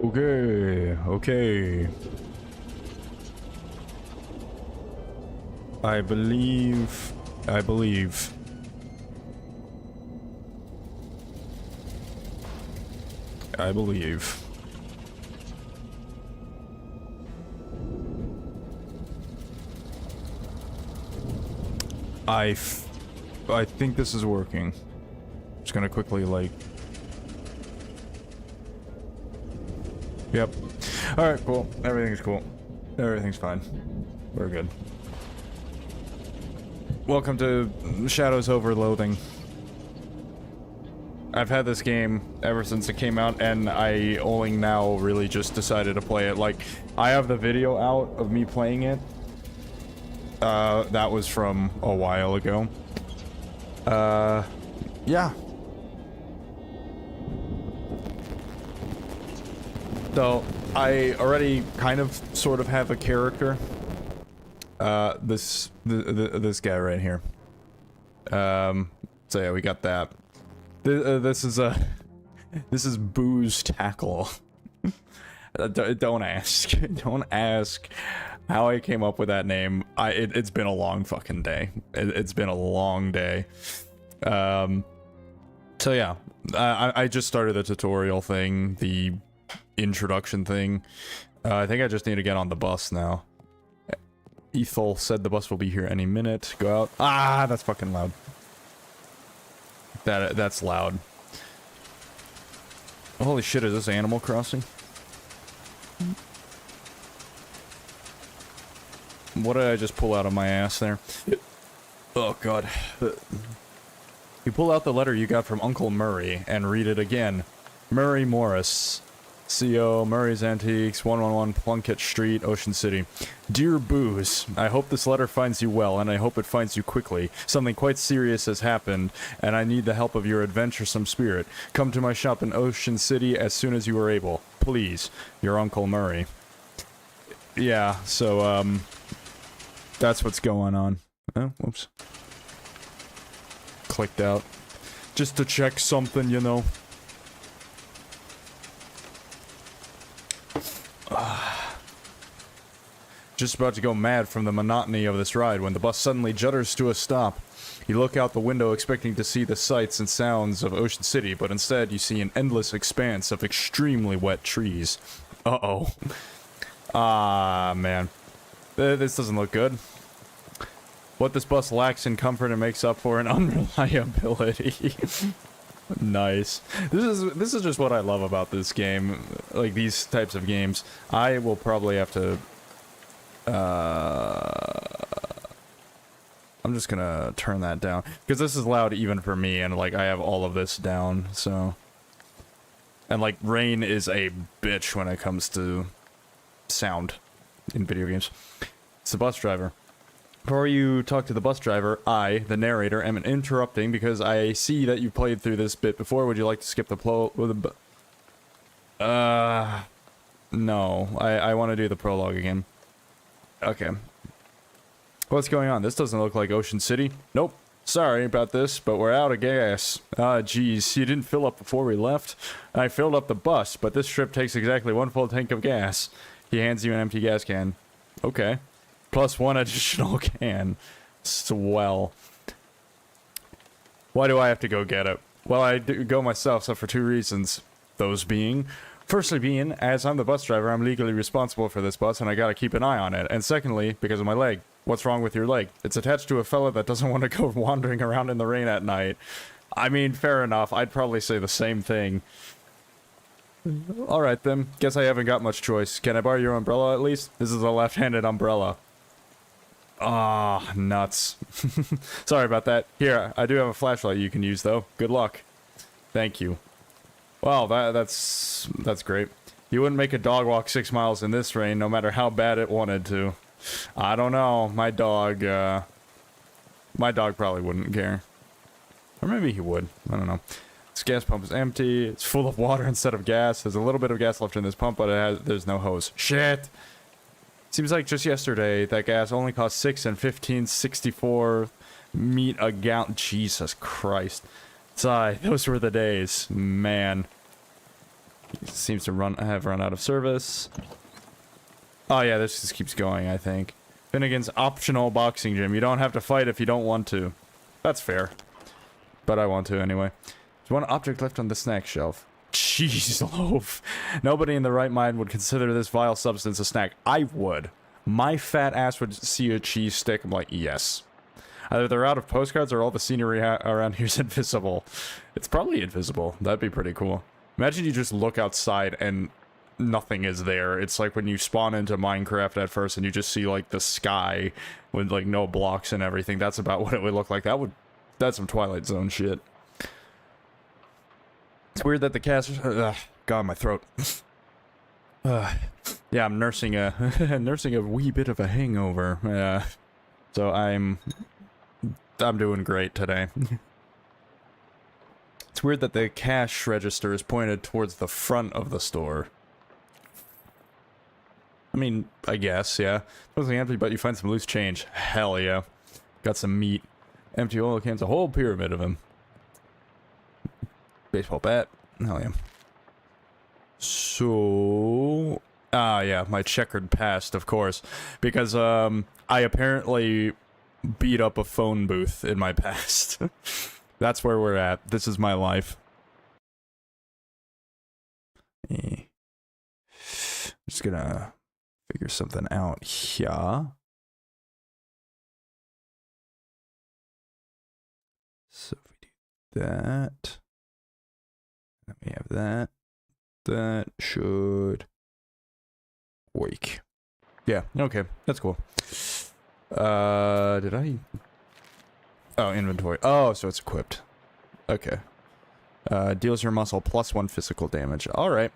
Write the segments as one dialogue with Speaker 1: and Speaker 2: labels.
Speaker 1: Okay, okay. I believe. I believe. I think this is working. Just gonna quickly, like... Yep. Alright, cool. Everything's cool. Everything's fine. We're good. Welcome to Shadows over Loathing. I've had this game ever since it came out, and I only now really just decided to play it. Like, I have the video out of me playing it. That was from a while ago. Yeah. So, I already kind of sort of have a character. This guy right here. So yeah, we got that. This is Booze Tackle. Don't ask. Don't ask how I came up with that name. It's been a long fucking day. It's been a long day. So yeah, I just started the tutorial thing, the introduction thing. I think I just need to get on the bus now. Ethel said the bus will be here any minute. Go out. Ah, that's fucking loud. That's loud. Holy shit, is this Animal Crossing? What did I just pull out of my ass there? Oh god. You pull out the letter you got from Uncle Murray and read it again. Murray Morris. CO, Murray's Antiques, 111 Plunkett Street, Ocean City. Dear Booze, I hope this letter finds you well, and I hope it finds you quickly. Something quite serious has happened, and I need the help of your adventuresome spirit. Come to my shop in Ocean City as soon as you are able. Please, your Uncle Murray. Yeah, so, that's what's going on. Oh, whoops. Clicked out. Just to check something, you know. Just about to go mad from the monotony of this ride when the bus suddenly judders to a stop. You look out the window expecting to see the sights and sounds of Ocean City, but instead you see an endless expanse of extremely wet trees. Uh-oh. Ah, man. This doesn't look good. What this bus lacks in comfort and makes up for in unreliability. Nice. This is just what I love about this game. Like, these types of games. I will probably have to... I'm just gonna turn that down. Because this is loud even for me, and, like, I have all of this down, so... And, like, rain is a bitch when it comes to sound in video games. It's the bus driver. Before you talk to the bus driver, I, the narrator, am interrupting because I see that you played through this bit before. Would you like to skip the no. I want to do the prologue again. Okay. What's going on? This doesn't look like Ocean City. Nope. Sorry about this, but we're out of gas. Ah, geez, you didn't fill up before we left? I filled up the bus, but this trip takes exactly one full tank of gas. He hands you an empty gas can. Okay. Plus one additional can. Swell. Why do I have to go get it? Well, I do go myself, so for two reasons. Those being... Firstly being, as I'm the bus driver, I'm legally responsible for this bus, and I gotta keep an eye on it. And secondly, because of my leg. What's wrong with your leg? It's attached to a fella that doesn't want to go wandering around in the rain at night. I mean, fair enough. I'd probably say the same thing. Alright then. Guess I haven't got much choice. Can I borrow your umbrella at least? This is a left-handed umbrella. Ah, nuts. Sorry about that. Here, I do have a flashlight you can use, though. Good luck. Thank you. Wow, that's great. You wouldn't make a dog walk 6 miles in this rain, no matter how bad it wanted to. I don't know. My dog probably wouldn't care. Or maybe he would. I don't know. This gas pump is empty. It's full of water instead of gas. There's a little bit of gas left in this pump, but there's no hose. Shit! Seems like just yesterday, that gas only cost 6 and 15.64 meat a gallon. Jesus Christ. Sigh, those were the days. Man. Seems to have run out of service. Oh yeah, this just keeps going, I think. Finnegan's optional boxing gym. You don't have to fight if you don't want to. That's fair. But I want to anyway. There's one object left on the snack shelf. Cheese loaf. Nobody in the right mind would consider this vile substance a snack. I would. My fat ass would see a cheese stick. I'm like, yes. Either they're out of postcards or all the scenery around here's invisible. It's probably invisible. That'd be pretty cool. Imagine you just look outside and nothing is there. It's like when you spawn into Minecraft at first and you just see like the sky with like no blocks and everything. That's about what it would look like. That's some Twilight Zone shit. It's weird that the cast... God, my throat. Yeah, I'm nursing a wee bit of a hangover. So I'm doing great today. It's weird that the cash register is pointed towards the front of the store. I mean, I guess, yeah. Mostly empty, but you find some loose change. Hell yeah. Got some meat. Empty oil cans, a whole pyramid of them. Baseball bat. Hell yeah. So... Ah, yeah, my checkered past, of course. Because, I apparently beat up a phone booth in my past. That's where we're at. This is my life. I'm just gonna figure something out here. So if we do that, then we have that. That should work. Yeah, okay, that's cool. Did I? Oh, inventory. Oh, so it's equipped. Okay. Deals your muscle +1 physical damage. Alright.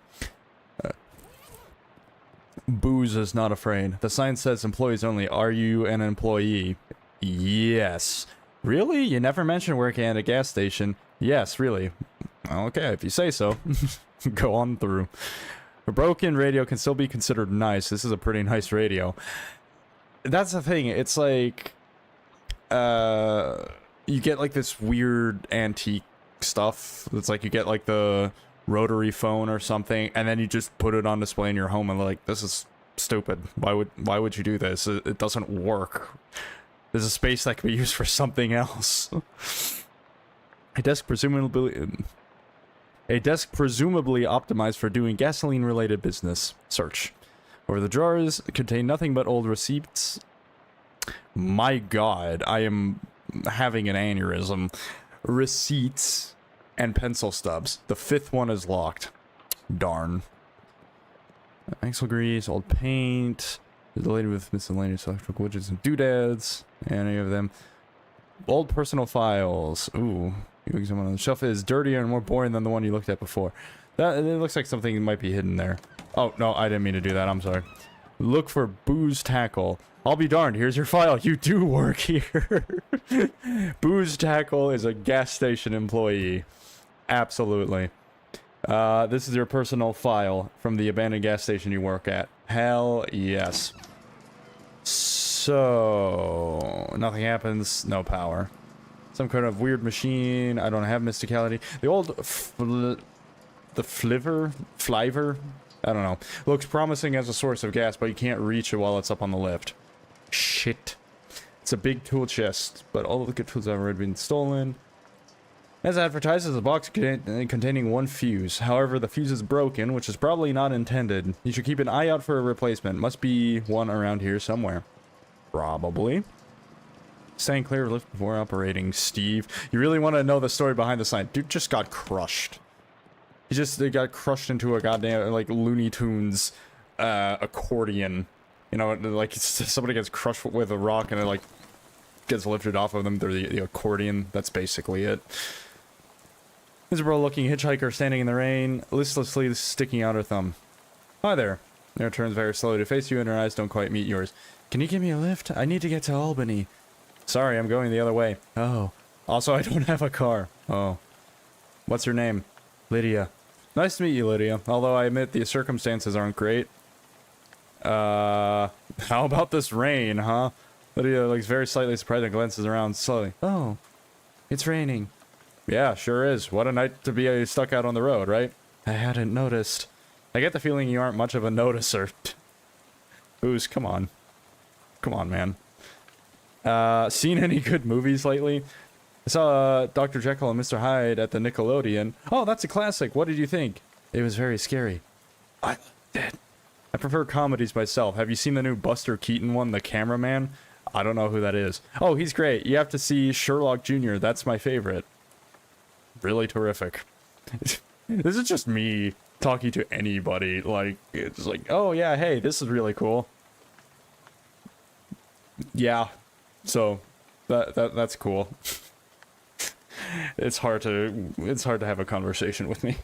Speaker 1: Booze is not afraid. The sign says employees only. Are you an employee? Yes. Really? You never mentioned working at a gas station. Yes, really. Okay, if you say so. Go on through. A broken radio can still be considered nice. This is a pretty nice radio. That's the thing. It's like... you get like this weird antique stuff. It's like you get like the rotary phone or something, and then you just put it on display in your home and like, this is stupid. Why would you do this? It doesn't work. There's a space that can be used for something else. A desk presumably optimized for doing gasoline-related business. Search. Over the drawers contain nothing but old receipts. My god, I am having an aneurysm. Receipts and pencil stubs. The fifth one is locked. Darn. Axle grease, old paint. The lady with miscellaneous electrical widgets and doodads. Any of them. Old personal files. Ooh. You examine on the shelf. Is dirtier and more boring than the one you looked at before. It looks like something might be hidden there. Oh, no, I didn't mean to do that. I'm sorry. Look for booze tackle. I'll be darned. Here's your file. You do work here. Booze tackle is a gas station employee. Absolutely. This is your personal file from the abandoned gas station you work at. Hell yes. So... nothing happens. No power. Some kind of weird machine. I don't have mysticality. The old... the fliver? I don't know. Looks promising as a source of gas, but you can't reach it while it's up on the lift. Shit. It's a big tool chest, but all of the good tools have already been stolen. As advertised, is a box containing one fuse. However, the fuse is broken, which is probably not intended. You should keep an eye out for a replacement. Must be one around here somewhere. Probably. Stand clear of lift before operating, Steve. You really want to know the story behind the sign? Dude just got crushed. They got crushed into a goddamn, like, Looney Tunes, accordion. You know, like, somebody gets crushed with a rock and it, like, gets lifted off of them through the accordion. That's basically it. Miserable looking hitchhiker standing in the rain, listlessly sticking out her thumb. Hi there. Her turns very slowly to face you and her eyes don't quite meet yours. Can you give me a lift? I need to get to Albany. Sorry, I'm going the other way. Oh. Also, I don't have a car. Oh. What's your name? Lydia. Nice to meet you, Lydia. Although I admit the circumstances aren't great. How about this rain, huh? Lydia looks very slightly surprised and glances around slowly. Oh. It's raining. Yeah, sure is. What a night to be stuck out on the road, right? I hadn't noticed. I get the feeling you aren't much of a noticer. Booze, come on. Come on, man. Seen any good movies lately? I saw Dr. Jekyll and Mr. Hyde at the Nickelodeon. Oh, that's a classic. What did you think? It was very scary. I did. I prefer comedies myself. Have you seen the new Buster Keaton one, The Cameraman? I don't know who that is. Oh, he's great. You have to see Sherlock Jr. That's my favorite. Really terrific. This is just me talking to anybody. Like, it's like, oh yeah, hey, this is really cool. Yeah. So, that's cool. It's hard to have a conversation with me.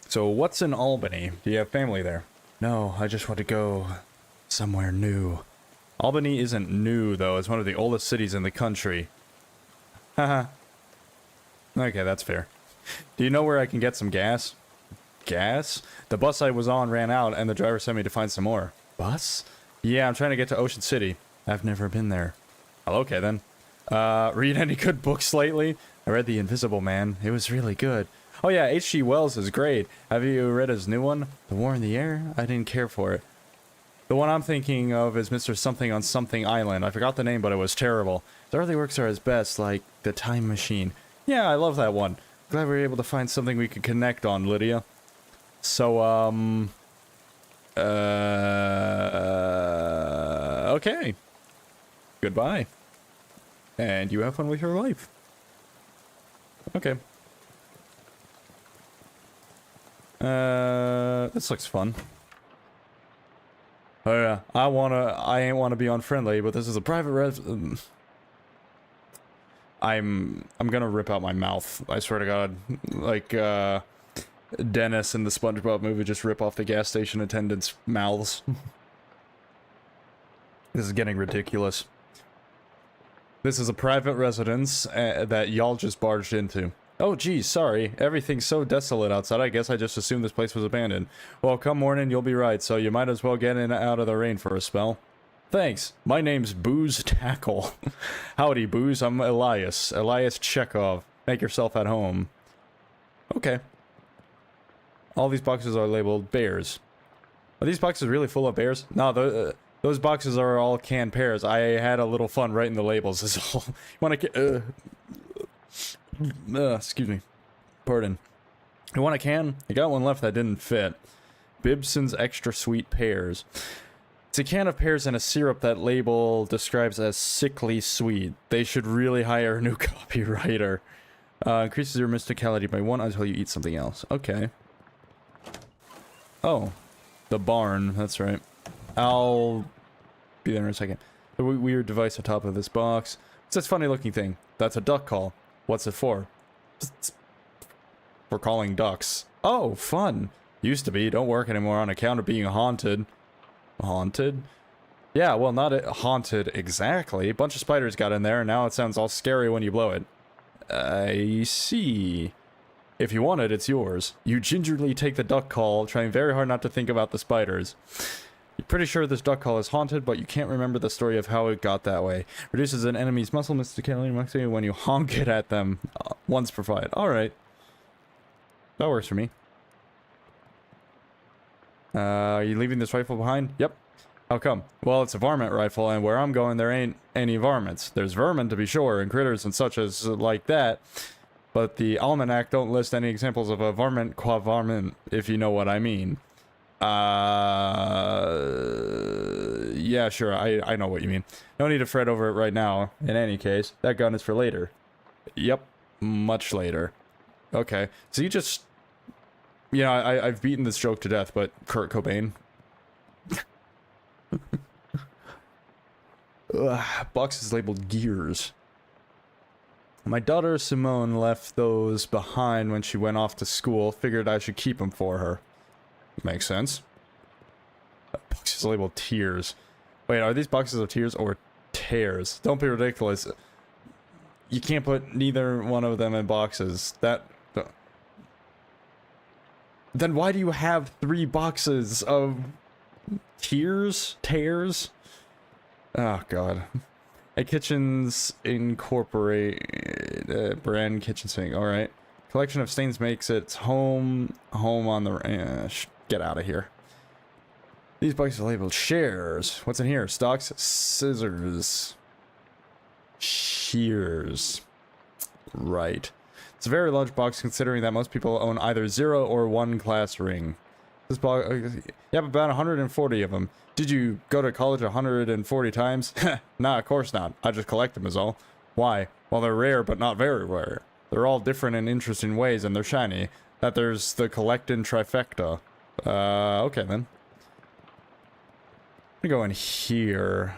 Speaker 1: So what's in Albany? Do you have family there? No, I just want to go somewhere new. Albany isn't new, though. It's one of the oldest cities in the country. Haha. Okay, that's fair. Do you know where I can get some gas? Gas? The bus I was on ran out, and the driver sent me to find some more. Bus? Yeah, I'm trying to get to Ocean City. I've never been there. Well, okay, then. Read any good books lately? I read The Invisible Man. It was really good. Oh yeah, H.G. Wells is great. Have you read his new one? The War in the Air? I didn't care for it. The one I'm thinking of is Mr. Something on Something Island. I forgot the name, but it was terrible. The early works are his best, like The Time Machine. Yeah, I love that one. Glad we were able to find something we could connect on, Lydia. So, okay. Goodbye. And you have fun with your life. Okay. This looks fun. Oh yeah, I ain't wanna be unfriendly, but this is a private I'm gonna rip out my mouth, I swear to God. Like, Dennis in the SpongeBob movie, just rip off the gas station attendants' mouths. This is getting ridiculous. This is a private residence that y'all just barged into. Oh geez, sorry. Everything's so desolate outside, I guess I just assumed this place was abandoned. Well, come morning, you'll be right, so you might as well get in and out of the rain for a spell. Thanks. My name's Booze Tackle. Howdy, Booze. I'm Elias. Elias Chekhov. Make yourself at home. Okay. All these boxes are labeled bears. Are these boxes really full of bears? No, those boxes are all canned pears. I had a little fun writing the labels, is all. You wanna excuse me. Pardon. You want a can? I got one left that didn't fit. Bibson's Extra Sweet Pears. It's a can of pears and a syrup that label describes as sickly sweet. They should really hire a new copywriter. Increases your mysticality by 1 until you eat something else. Okay. Oh. The barn. That's right. I'll be there in a second. The weird device on top of this box. It's this funny looking thing. That's a duck call. What's it for? For calling ducks. Oh, fun. Used to be. Don't work anymore on account of being haunted. Haunted? Yeah, well, not haunted exactly. A bunch of spiders got in there, and now it sounds all scary when you blow it. I see. If you want it, it's yours. You gingerly take the duck call, trying very hard not to think about the spiders. You're pretty sure this duck call is haunted, but you can't remember the story of how it got that way. Reduces an enemy's muscle mysticality when you honk it at them once per fight. Alright. That works for me. Are you leaving this rifle behind? Yep. How come? Well, it's a varmint rifle, and where I'm going, there ain't any varmints. There's vermin, to be sure, and critters and such as like that. But the almanac don't list any examples of a varmint qua varmint, if you know what I mean. Yeah, sure, I know what you mean. No need to fret over it right now. In any case, that gun is for later. Yep, much later. Okay, so you just... You know, I've beaten this joke to death, but Kurt Cobain. Box is labeled gears. My daughter Simone left those behind when she went off to school. Figured I should keep them for her. Makes sense. Box is labeled tears. Wait, are these boxes of tears or tears? Don't be ridiculous. You can't put neither one of them in boxes. Then why do you have 3 boxes of tears? Tears? Oh, God. A kitchens incorporate brand kitchen sink. All right. Collection of stains makes its home on the get out of here. These buckets are labeled shares. What's in here? Stocks, scissors, shears. Right. It's a very large box considering that most people own either 0 or 1 class ring. This box, you have about 140 of them. Did you go to college 140 times? Nah, of course not. I just collect them is all. Why? Well, they're rare, but not very rare. They're all different in interesting ways, and they're shiny. That there's the collectin' trifecta. Okay then. I'm gonna go in here.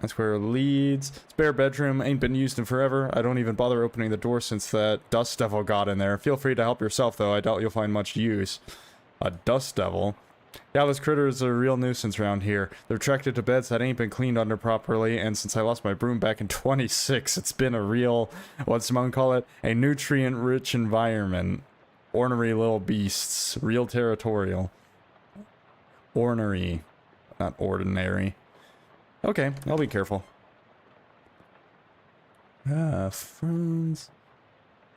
Speaker 1: That's where it leads. Spare bedroom ain't been used in forever. I don't even bother opening the door since that dust devil got in there. Feel free to help yourself, though. I doubt you'll find much use. A dust devil? Yeah, this critter is a real nuisance around here. They're attracted to beds that ain't been cleaned under properly, and since I lost my broom back in 26, it's been a real, what's Simone call it? A nutrient-rich environment. Ornery little beasts. Real territorial. Ornery. Not ordinary. Okay, I'll be careful. Ferns.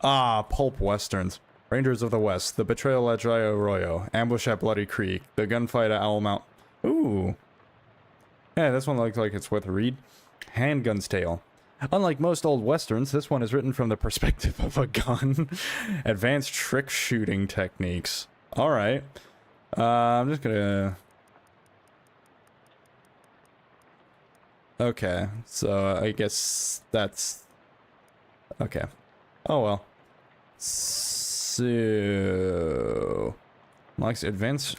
Speaker 1: Pulp westerns. Rangers of the West, The Betrayal at Dry Arroyo, Ambush at Bloody Creek, The Gunfight at Owl Mount. Ooh. Yeah, this one looks like it's worth a read. Handgun's Tale. Unlike most old westerns, this one is written from the perspective of a gun. Advanced trick shooting techniques. Alright. I'm just gonna... Okay, so I guess that's... Okay. Oh well. So... Likes advanced...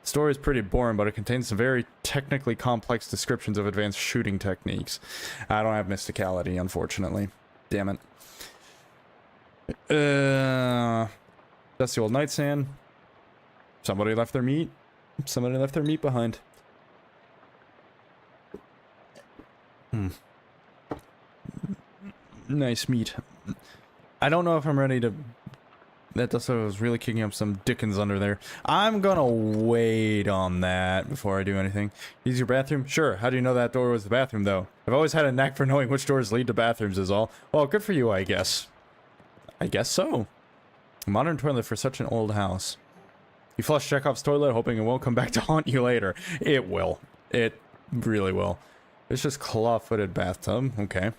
Speaker 1: Story is pretty boring, but it contains some very technically complex descriptions of advanced shooting techniques. I don't have mysticality, unfortunately. Damn it. That's the old nightstand. Somebody left their meat. Somebody left their meat behind. Nice meat. I don't know if I'm ready to... That dust was really kicking up some Dickens under there. I'm gonna wait on that before I do anything. Use your bathroom? Sure. How do you know that door was the bathroom, though? I've always had a knack for knowing which doors lead to bathrooms is all. Well, good for you, I guess. I guess so. A modern toilet for such an old house. You flush Chekhov's toilet, hoping it won't come back to haunt you later. It will. It really will. It's just claw-footed bathtub. Okay.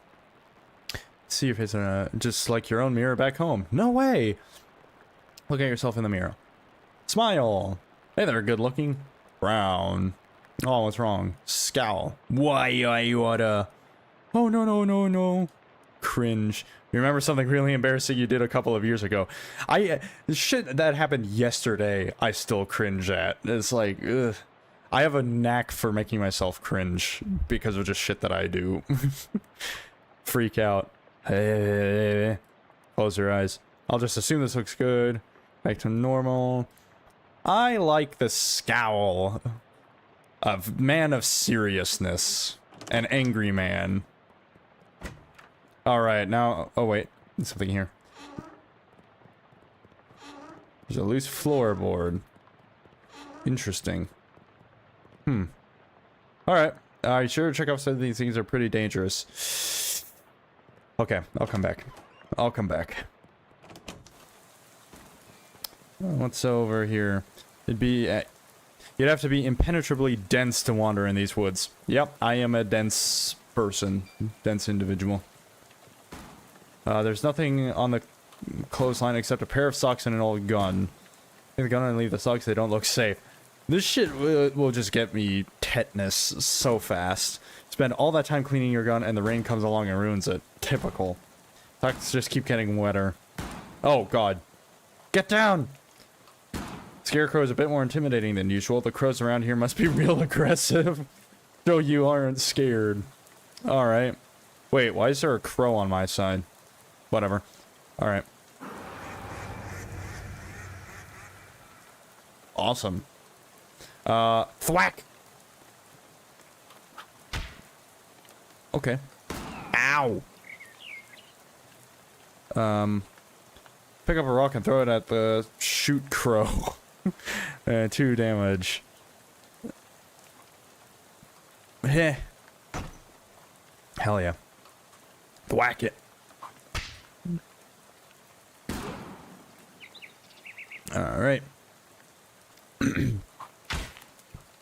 Speaker 1: See if it's just like your own mirror back home. No way! Look at yourself in the mirror. Smile! Hey there, good looking. Brown. Oh, what's wrong? Scowl. Why I oughta... Oh, no, no, no, no. Cringe. You remember something really embarrassing you did a couple of years ago? Shit that happened yesterday, I still cringe at. It's like, ugh. I have a knack for making myself cringe because of just shit that I do. Freak out. Hey. Close your eyes. I'll just assume this looks good. Back to normal. I like the scowl of man of seriousness. An angry man. Alright, now... Oh, wait. There's something here. There's a loose floorboard. Interesting. Alright. Are you sure? Check off some of these things are pretty dangerous. Okay, I'll come back. I'll come back. What's over here? It'd be... you'd have to be impenetrably dense to wander in these woods. Yep, I am a dense person. Dense individual. There's nothing on the clothesline except a pair of socks and an old gun. Take the gun and leave the socks, they don't look safe. This shit will just get me tetanus so fast. Spend all that time cleaning your gun and the rain comes along and ruins it. Typical. Socks just keep getting wetter. Oh god. Get down! Scarecrow is a bit more intimidating than usual. The crows around here must be real aggressive. So you aren't scared. Alright. Wait, why is there a crow on my side? Whatever. Alright. Awesome. Thwack! Okay. Ow! Pick up a rock and throw it at the shoot crow. 2 damage. Heh. Hell yeah. Thwack it. Alright.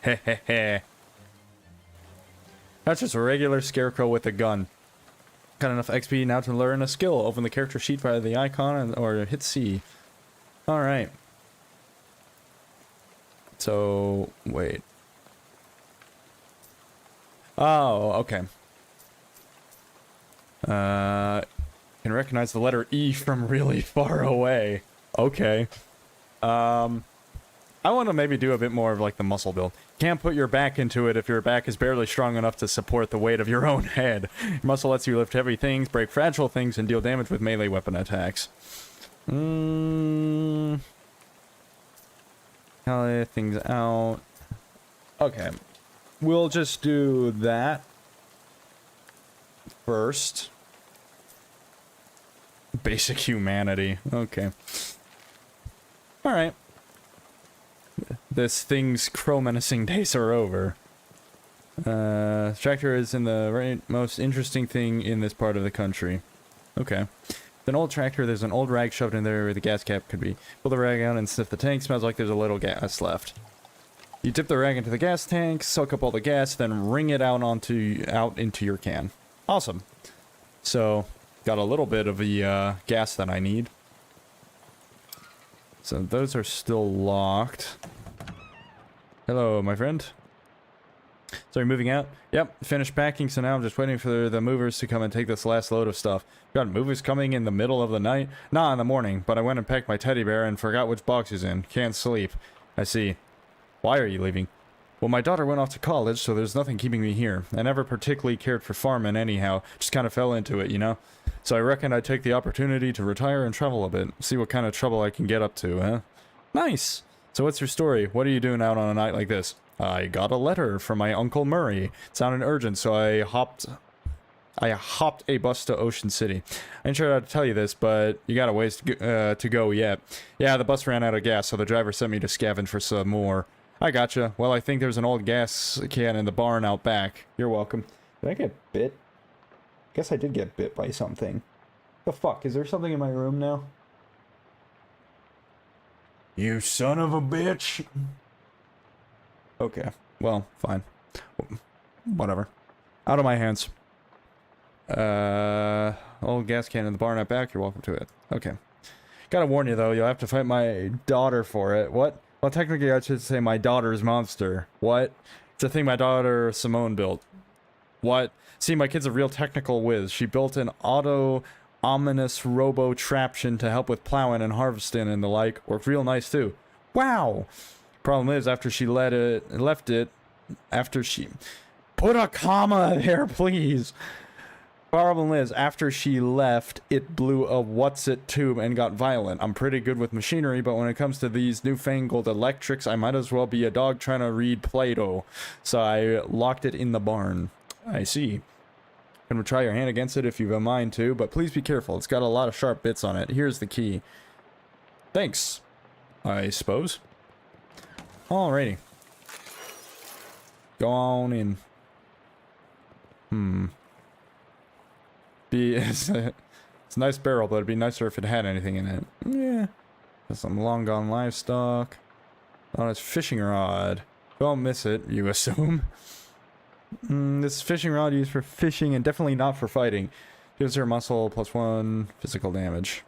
Speaker 1: Heh heh heh. That's just a regular scarecrow with a gun. Got enough XP now to learn a skill. Open the character sheet via the icon or hit C. Alright. So, wait. Oh, okay. Can recognize the letter E from really far away. Okay. I want to maybe do a bit more of like the muscle build. Can't put your back into it if your back is barely strong enough to support the weight of your own head. Your muscle lets you lift heavy things, break fragile things, and deal damage with melee weapon attacks. Tally things out. Okay. We'll just do that first. Basic humanity. Okay. Alright. This thing's crow menacing days are over. Tractor is in the most interesting thing in this part of the country. Okay. It's an old tractor, there's an old rag shoved in there where the gas cap could be. Pull the rag out and sniff the tank, smells like there's a little gas left. You dip the rag into the gas tank, soak up all the gas, then wring it out into your can. Awesome. So, got a little bit of the gas that I need. So those are still locked. Hello, my friend. So you're moving out? Yep, finished packing, so now I'm just waiting for the movers to come and take this last load of stuff. Got movers coming in the middle of the night? Nah, in the morning, but I went and packed my teddy bear and forgot which box he's in. Can't sleep. I see. Why are you leaving? Well, my daughter went off to college, so there's nothing keeping me here. I never particularly cared for farming anyhow, just kind of fell into it, you know? So I reckon I'd take the opportunity to retire and travel a bit, see what kind of trouble I can get up to, huh? Nice! So what's your story? What are you doing out on a night like this? I got a letter from my Uncle Murray. It sounded urgent, so I hopped a bus to Ocean City. I ain't sure how to tell you this, but you got a ways to go yet. Yeah, the bus ran out of gas, so the driver sent me to scavenge for some more. I gotcha. Well, I think there's an old gas can in the barn out back. You're welcome. Did I get bit? Guess I did get bit by something. The fuck? Is there something in my room now? You son of a bitch! Okay. Well, fine. Whatever. Out of my hands. Old gas can in the barn out back. You're welcome to it. Okay. Gotta warn you, though. You'll have to fight my daughter for it. What? Well, technically, I should say my daughter's monster. What? It's a thing my daughter Simone built. What? See, my kid's a real technical whiz. She built an ominous robo-traption to help with plowing and harvesting and the like. Worked real nice, too. Wow! Problem is, after she put a comma there, please! Problem is, after she left, it blew a what's-it tube and got violent. I'm pretty good with machinery, but when it comes to these newfangled electrics, I might as well be a dog trying to read Play-Doh. So I locked it in the barn. I see. Gonna try your hand against it if you've a mind to, but please be careful. It's got a lot of sharp bits on it. Here's the key. Thanks, I suppose. Alrighty. Go on in. It's a nice barrel, but it'd be nicer if it had anything in it. Yeah. Got some long gone livestock. On its fishing rod. Don't miss it, you assume. This fishing rod used for fishing and definitely not for fighting. Gives her muscle +1 physical damage.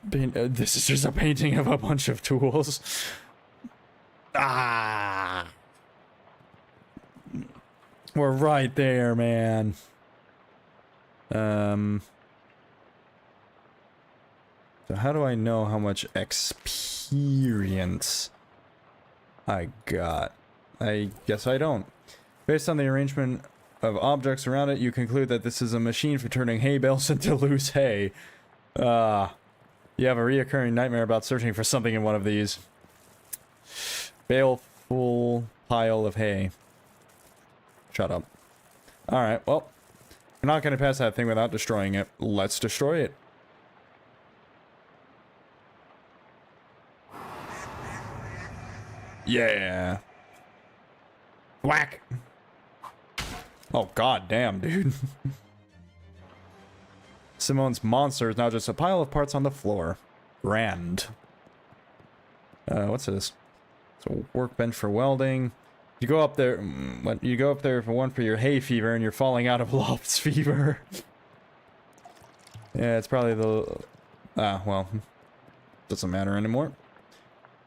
Speaker 1: This is just a painting of a bunch of tools. Ah! We're right there, man. So how do I know how much experience I got? I guess I don't. Based on the arrangement of objects around it, you conclude that this is a machine for turning hay bales into loose hay. You have a reoccurring nightmare about searching for something in one of these. Baleful pile of hay. Shut up. Alright, well. We're not going to pass that thing without destroying it. Let's destroy it. Yeah. Whack. Oh, god damn, dude. Simone's monster is now just a pile of parts on the floor. Grand. What's this? It's a workbench for welding. You go up there... You go up there for one for your hay fever, and you're falling out of lofts fever. Yeah, it's probably the... well... Doesn't matter anymore.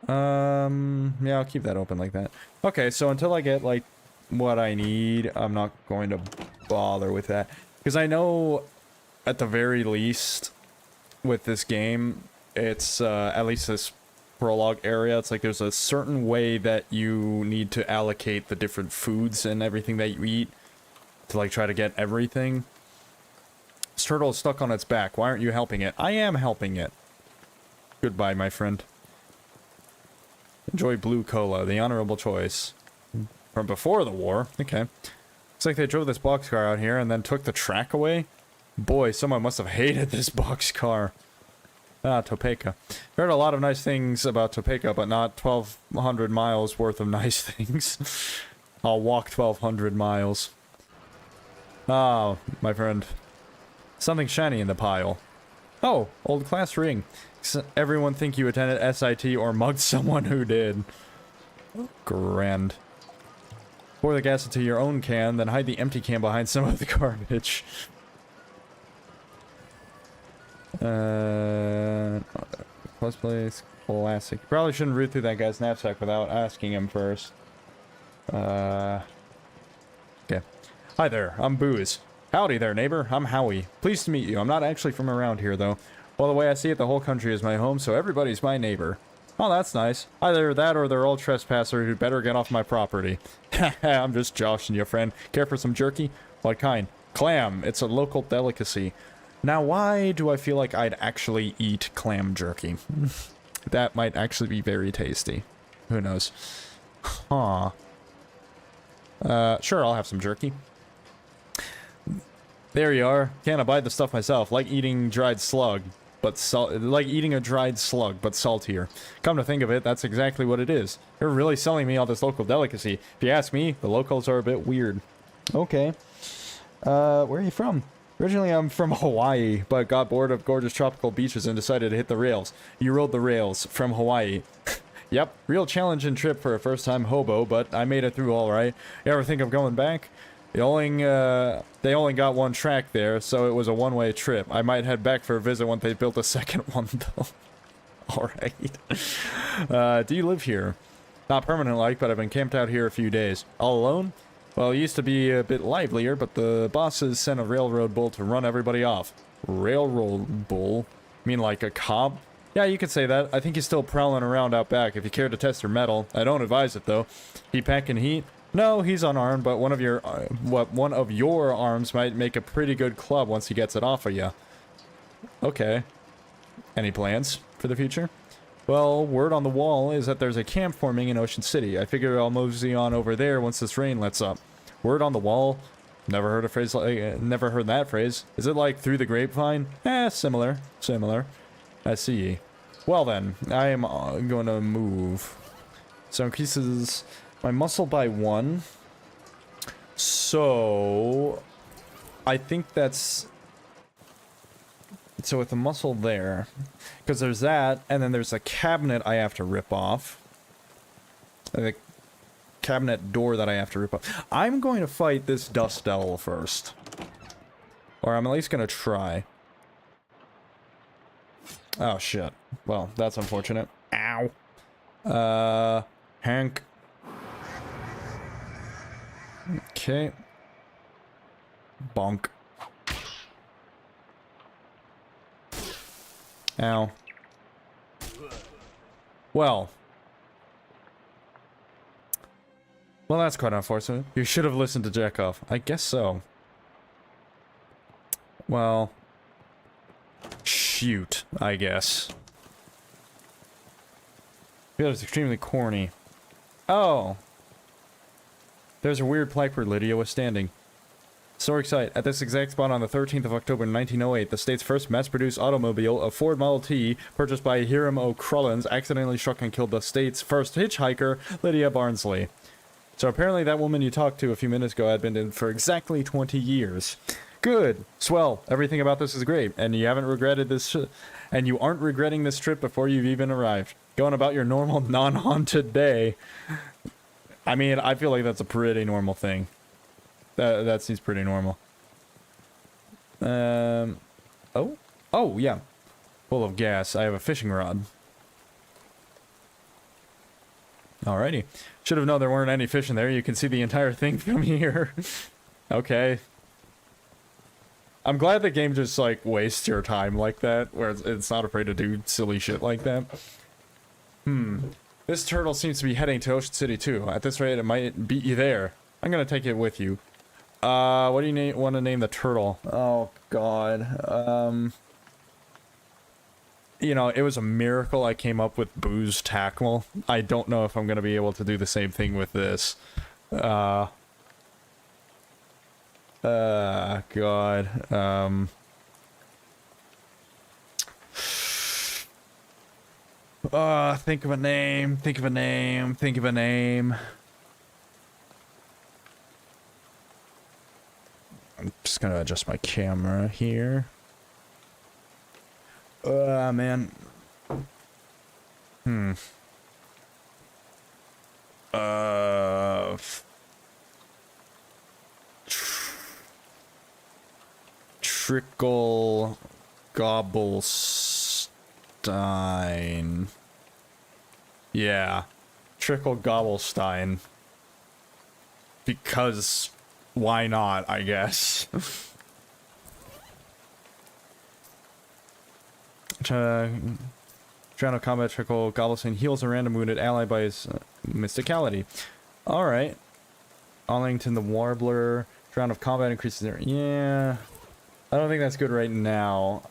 Speaker 1: Yeah, I'll keep that open like that. Okay, so until I get, like, what I need, I'm not going to bother with that. Because I know, at the very least, with this game, it's, at least this prologue area, it's like there's a certain way that you need to allocate the different foods and everything that you eat to, like, try to get everything. This turtle is stuck on its back. Why aren't you helping it? I am helping it. Goodbye, my friend. Enjoy blue cola, the honorable choice. From before the war. Okay. Looks like they drove this boxcar out here and then took the track away. Boy, someone must have hated this boxcar. Ah, Topeka. Heard a lot of nice things about Topeka, but not 1,200 miles worth of nice things. I'll walk 1,200 miles. Ah, my friend. Something shiny in the pile. Oh, old class ring. Everyone think you attended SIT or mugged someone who did. Grand. Pour the gas into your own can, then hide the empty can behind some of the garbage. Cosplays, classic. Probably shouldn't root through that guy's knapsack without asking him first. Okay. Hi there, I'm Booze. Howdy there, neighbor. I'm Howie. Pleased to meet you. I'm not actually from around here, though. Well, the way I see it, the whole country is my home, so everybody's my neighbor. Oh, that's nice. Either that or they're all trespassers who'd better get off my property. I'm just joshing you, friend. Care for some jerky? What kind? Clam. It's a local delicacy. Now, why do I feel like I'd actually eat clam jerky? That might actually be very tasty. Who knows? Huh. Sure, I'll have some jerky. There you are. Can't abide the stuff myself. Like eating dried slug, but like eating a dried slug, but saltier. Come to think of it, that's exactly what it is. You're really selling me all this local delicacy. If you ask me, the locals are a bit weird. Okay. Where are you from? Originally, I'm from Hawaii, but got bored of gorgeous tropical beaches and decided to hit the rails. You rode the rails from Hawaii. Yep, real challenging trip for a first-time hobo, but I made it through all right. You ever think of going back? They only got one track there, so it was a one-way trip. I might head back for a visit once they built a second one, though. Alright. Do you live here? Not permanent-like, but I've been camped out here a few days. All alone? Well, it used to be a bit livelier, but the bosses sent a railroad bull to run everybody off. Railroad bull? You mean like a cop? Yeah, you could say that. I think he's still prowling around out back if you care to test your mettle. I don't advise it, though. He packing heat? No, he's unarmed, but one of your arms might make a pretty good club once he gets it off of you. Okay. Any plans for the future? Well, word on the wall is that there's a camp forming in Ocean City. I figure I'll mosey on over there once this rain lets up. Word on the wall? Never heard a phrase like, never heard that phrase. Is it like through the grapevine? Similar. Similar. I see. Well then, I am going to move. So increases my muscle by 1. So I think that's... So with the muscle there, because there's that, and then there's a cabinet I have to rip off. The cabinet door that I have to rip off. I'm going to fight this dust devil first. Or I'm at least going to try. Oh, shit. Well, that's unfortunate. Ow. Hank. Okay. Bonk. Ow. Well, that's quite unfortunate. You should have listened to Chekhov. I guess so. Well, shoot, I guess. That was extremely corny. Oh. There's a weird plaque where Lydia was standing. Historic site. At this exact spot on the 13th of October 1908, the state's first mass-produced automobile, a Ford Model T, purchased by Hiram O. Crullins, accidentally struck and killed the state's first hitchhiker, Lydia Barnsley. So apparently that woman you talked to a few minutes ago had been in for exactly 20 years. Good. Swell. Everything about this is great. And you haven't regretted this... and you aren't regretting this trip before you've even arrived. Going about your normal, non-haunted day. I mean, I feel like that's a pretty normal thing. That seems pretty normal. Oh? Oh, yeah. Full of gas. I have a fishing rod. Alrighty. Should have known there weren't any fish in there. You can see the entire thing from here. Okay. I'm glad the game just, like, wastes your time like that, where it's not afraid to do silly shit like that. This turtle seems to be heading to Ocean City, too. At this rate, it might beat you there. I'm gonna take it with you. What do you want to name the turtle? Oh, God. You know, it was a miracle I came up with booze tackle. I don't know if I'm gonna be able to do the same thing with this. God. Think of a name, think of a name, think of a name. I'm just gonna adjust my camera here. Man. Trickle Gobblestein. Yeah. Trickle Gobblestein. Because why not, I guess. Trying to combat Trickle Gobblestein heals a random wounded ally by his mysticality. Alright. Arlington the Warbler. Round of combat increases their... Yeah. I don't think that's good right now.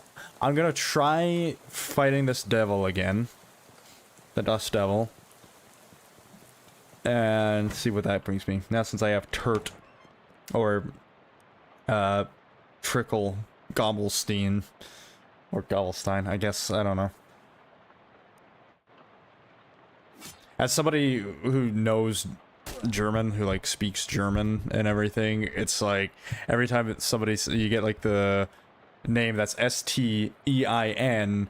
Speaker 1: I'm gonna try fighting this devil again. The Dust Devil. And see what that brings me. Now since I have Turt. Or... Trickle Gobblestein. Or Gobblestein, I guess. I don't know. As somebody who knows German, who like speaks German and everything, it's like every time somebody you get like the name that's S-T-E-I-N,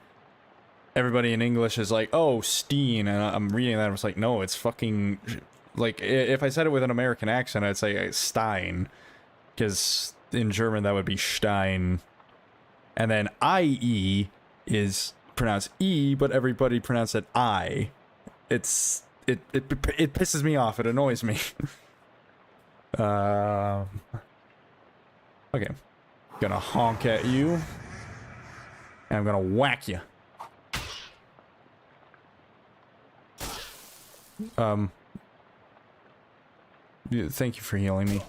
Speaker 1: everybody in English is like, oh, Steen, and I'm reading that and I was like, no, it's fucking like if I said it with an American accent I'd say Stein, because in German that would be Stein, and then I-E is pronounced E, but everybody pronounced it I. It pisses me off. It annoys me. Okay. Gonna honk at you. And I'm gonna whack you. Thank you for healing me.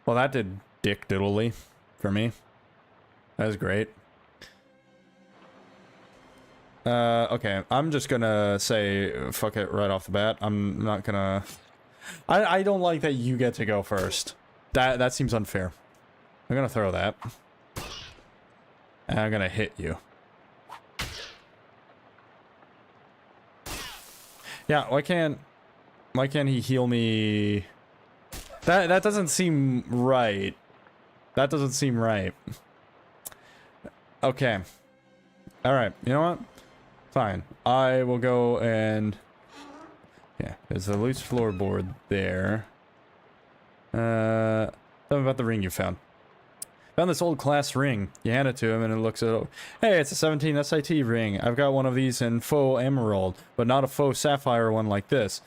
Speaker 1: Well, that did dick diddly for me. That was great. Okay, I'm just gonna say fuck it right off the bat. I'm not gonna... I don't like that you get to go first. That seems unfair. I'm gonna throw that. And I'm gonna hit you. Yeah, why can't he heal me? That doesn't seem right. That doesn't seem right. Okay. Alright, you know what? Fine. I will go and... Yeah, there's a loose floorboard there. Tell me about the ring you found. Found this old class ring. You hand it to him and it looks at... Hey, it's a 17 SIT ring. I've got one of these in faux emerald, but not a faux sapphire one like this.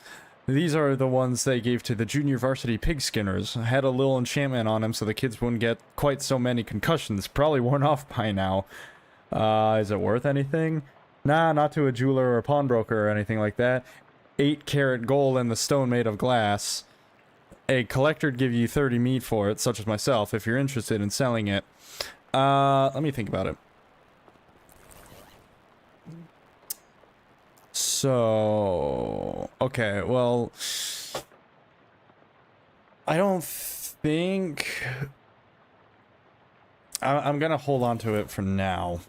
Speaker 1: These are the ones they gave to the junior varsity pig skinners. Had a little enchantment on them so the kids wouldn't get quite so many concussions. Probably worn off by now. Is it worth anything? Nah, not to a jeweler or a pawnbroker or anything like that. 8-carat gold and the stone made of glass. A collector'd give you 30 meat for it, such as myself, if you're interested in selling it. Let me think about it. So... Okay, well... I don't think... I'm gonna hold on to it for now.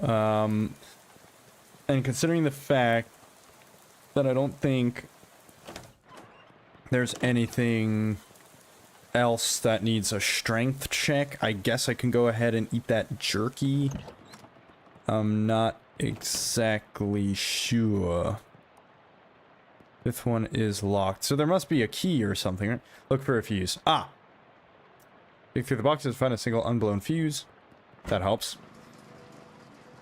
Speaker 1: And considering the fact then I don't think there's anything else that needs a strength check. I guess I can go ahead and eat that jerky. I'm not exactly sure. Fifth one is locked. So there must be a key or something, right? Look for a fuse. Ah! Dig through the boxes, find a single unblown fuse. That helps.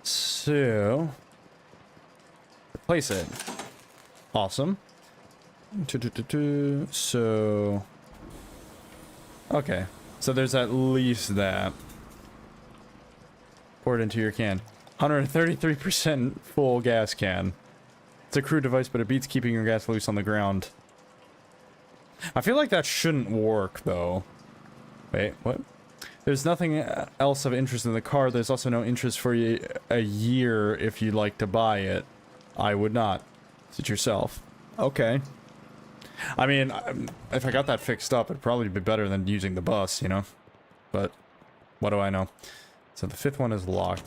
Speaker 1: So... replace it. Awesome. So... okay. So there's at least that. Pour it into your can. 133% full gas can. It's a crude device, but it beats keeping your gas loose on the ground. I feel like that shouldn't work, though. Wait, what? There's nothing else of interest in the car. There's also no interest for you a year if you'd like to buy it. I would not. Sit yourself. Okay. I mean, if I got that fixed up, it'd probably be better than using the bus, you know? But, what do I know? So the fifth one is locked.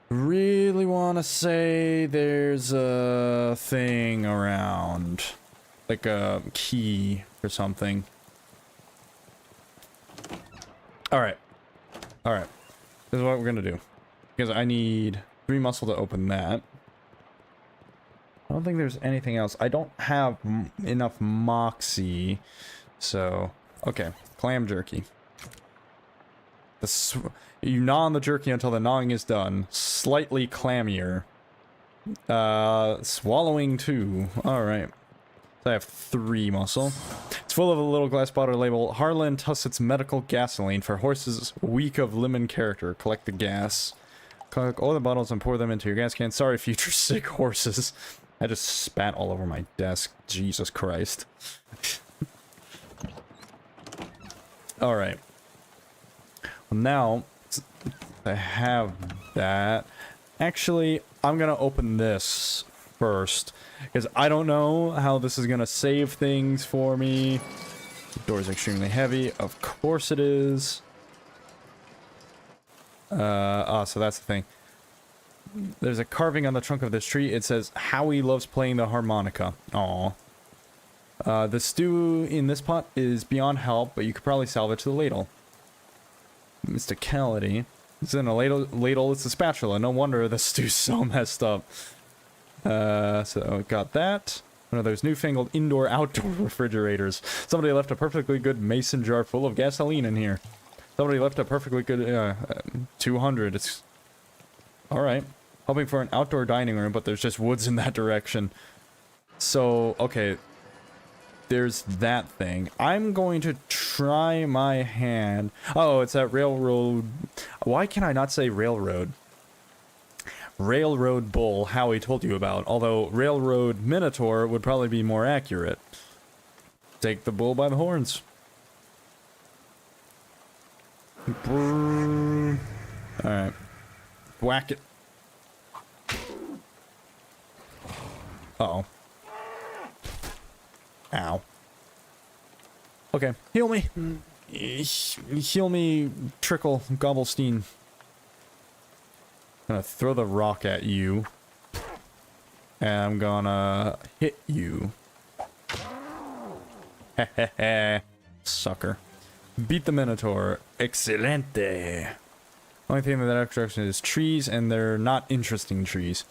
Speaker 1: Really want to say there's a thing around. Like a key or something. Alright. Alright. This is what we're gonna do. Because I need 3 muscle to open that. I don't think there's anything else. I don't have enough moxie. So, okay. Clam jerky. You gnaw on the jerky until the gnawing is done. Slightly clammier. Swallowing 2. Alright. So I have 3 muscle. It's full of a little glass bottle labeled Harlan Tussett's Medical Gasoline for horses weak of limb and character. Collect the gas. Collect all the bottles and pour them into your gas can. Sorry, future sick horses. I just spat all over my desk. Jesus Christ. Alright. Well, now, I have that. Actually, I'm gonna open this first. Because I don't know how this is gonna save things for me. The door's extremely heavy. Of course it is. So that's the thing. There's a carving on the trunk of this tree. It says, Howie loves playing the harmonica. Aww. The stew in this pot is beyond help, but you could probably salvage the ladle. Mysticality. It's in a ladle, it's a spatula. No wonder the stew's so messed up. So got that. One of those newfangled indoor-outdoor refrigerators. Somebody left a perfectly good mason jar full of gasoline in here. Somebody left a perfectly good, 200. It's... alright. Hoping for an outdoor dining room, but there's just woods in that direction. So, okay. There's that thing. I'm going to try my hand. Oh, it's that railroad. Why can I not say railroad? Railroad bull Howie told you about. Although railroad minotaur would probably be more accurate. Take the bull by the horns. Alright. Whack it. Uh-oh. Ow. Okay, heal me. Heal me, Trickle Gobblestein. I'm gonna throw the rock at you. And I'm gonna hit you. Hehehe. Sucker. Beat the Minotaur. Excelente. Only thing in that direction is trees, and they're not interesting trees.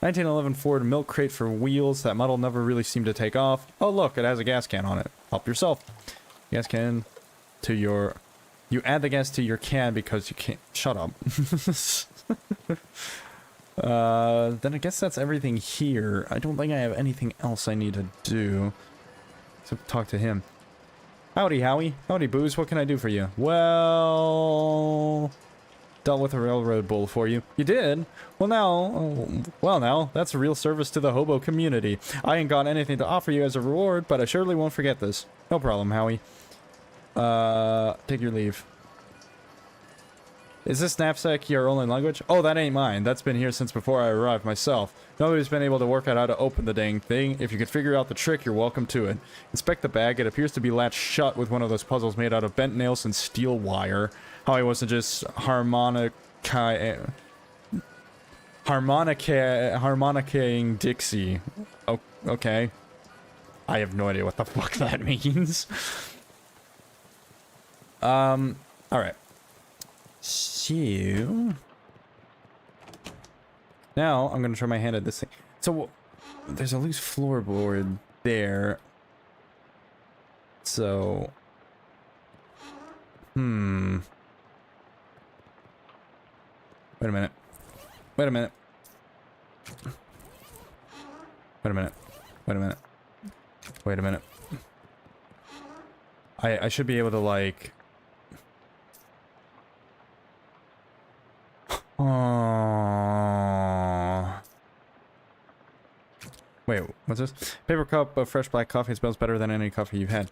Speaker 1: 1911 Ford milk crate for wheels. That model never really seemed to take off. Oh look, it has a gas can on it. Help yourself. Gas can to your... You add the gas to your can because you can't... Shut up. Then I guess that's everything here. I don't think I have anything else I need to do. So talk to him. Howdy, Howie. Howdy, Booze. What can I do for you? Well... Dealt with a railroad bull for you. You did? Well now, that's a real service to the hobo community. I ain't got anything to offer you as a reward, but I surely won't forget this. No problem, Howie. Take your leave. Is this knapsack your only language? Oh, that ain't mine. That's been here since before I arrived myself. Nobody's been able to work out how to open the dang thing. If you could figure out the trick, you're welcome to it. Inspect the bag. It appears to be latched shut with one of those puzzles made out of bent nails and steel wire. How I wasn't just Harmonicaing Dixie. Oh, okay. I have no idea what the fuck that means. Alright. So... now, I'm gonna try my hand at this thing. So, there's a loose floorboard there. So... Wait a minute. Wait a minute. Wait a minute. Wait a minute. Wait a minute. I should be able to, like... Wait, what's this? Paper cup of fresh black coffee smells better than any coffee you've had.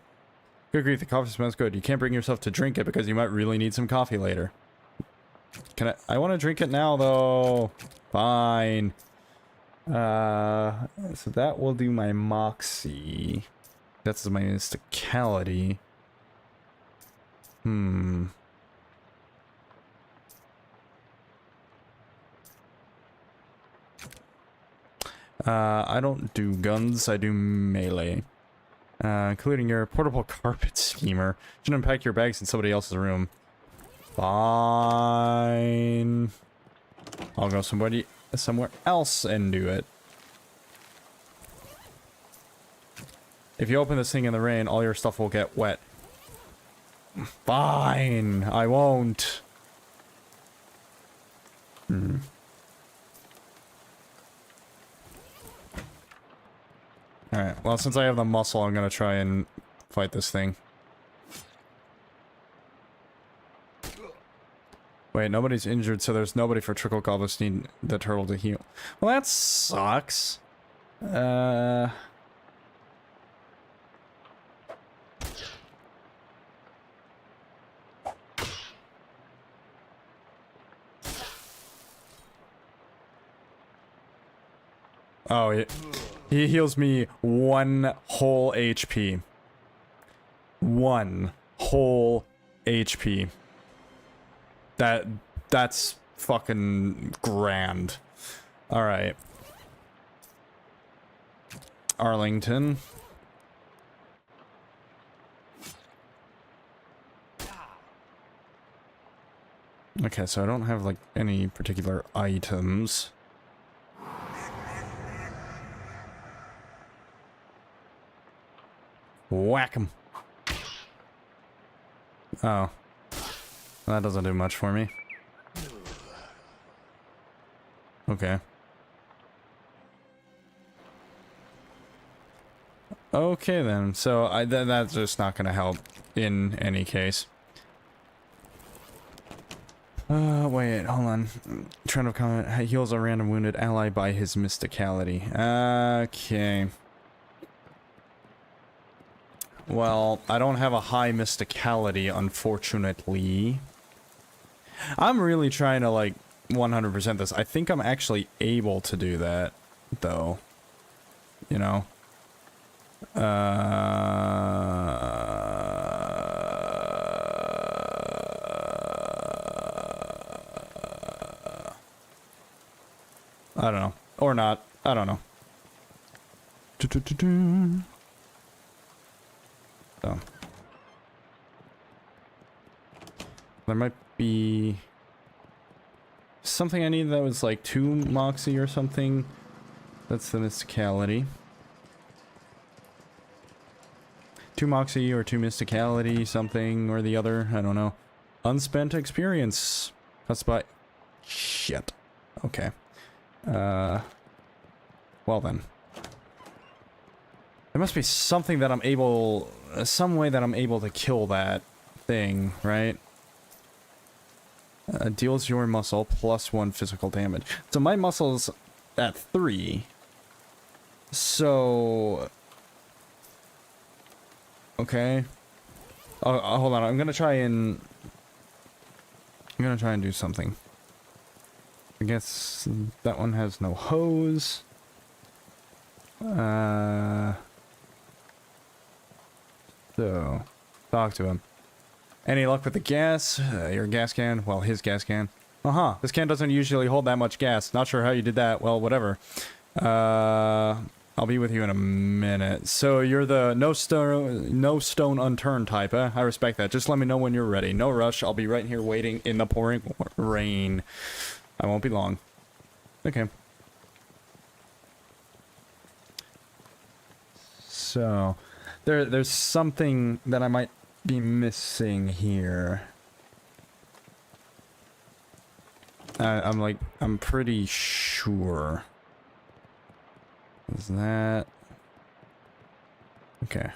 Speaker 1: Good grief, the coffee smells good. You can't bring yourself to drink it because you might really need some coffee later. Can I want to drink it now, though. Fine. So that will do my moxie. That's my mysticality. I don't do guns, I do melee. Including your portable carpet steamer. Should unpack your bags in somebody else's room. Fine. I'll go somewhere else and do it. If you open this thing in the rain, all your stuff will get wet. Fine, I won't. Alright, well, since I have the muscle, I'm gonna try and fight this thing. Wait, nobody's injured, so there's nobody for Trickle Goblins need the turtle to heal. Well, that sucks. Oh, he heals me 1 whole HP. 1 whole HP. That's fucking grand. Alright. Arlington. Okay, so I don't have, like, any particular items. Whack 'em. Oh. That doesn't do much for me. Okay. Okay then, so that's just not gonna help in any case. Wait, hold on. Trend of comment heals a random wounded ally by his mysticality. Okay. Well, I don't have a high mysticality, unfortunately. I'm really trying to, like, 100% this. I think I'm actually able to do that, though. You know? I don't know. Or not. I don't know. So. There might be something I need that was like 2 Moxie or something. That's the mysticality. 2 Moxie or 2 mysticality, something or the other. I don't know. Unspent experience. That's by... Shit. Okay. Well then. There must be something that I'm able... some way that I'm able to kill that thing, right? Deals your muscle plus 1 physical damage. So my muscle's at 3. So... Okay. Oh, hold on. I'm gonna try and do something. I guess that one has no hose. So, talk to him. Any luck with the gas? Your gas can? Well, his gas can. Uh-huh. This can doesn't usually hold that much gas. Not sure how you did that. Well, whatever. I'll be with you in a minute. So you're the no stone unturned type, eh? I respect that. Just let me know when you're ready. No rush. I'll be right here waiting in the pouring rain. I won't be long. Okay. So, there's something that I might be missing here. I'm pretty sure. Is that... Okay.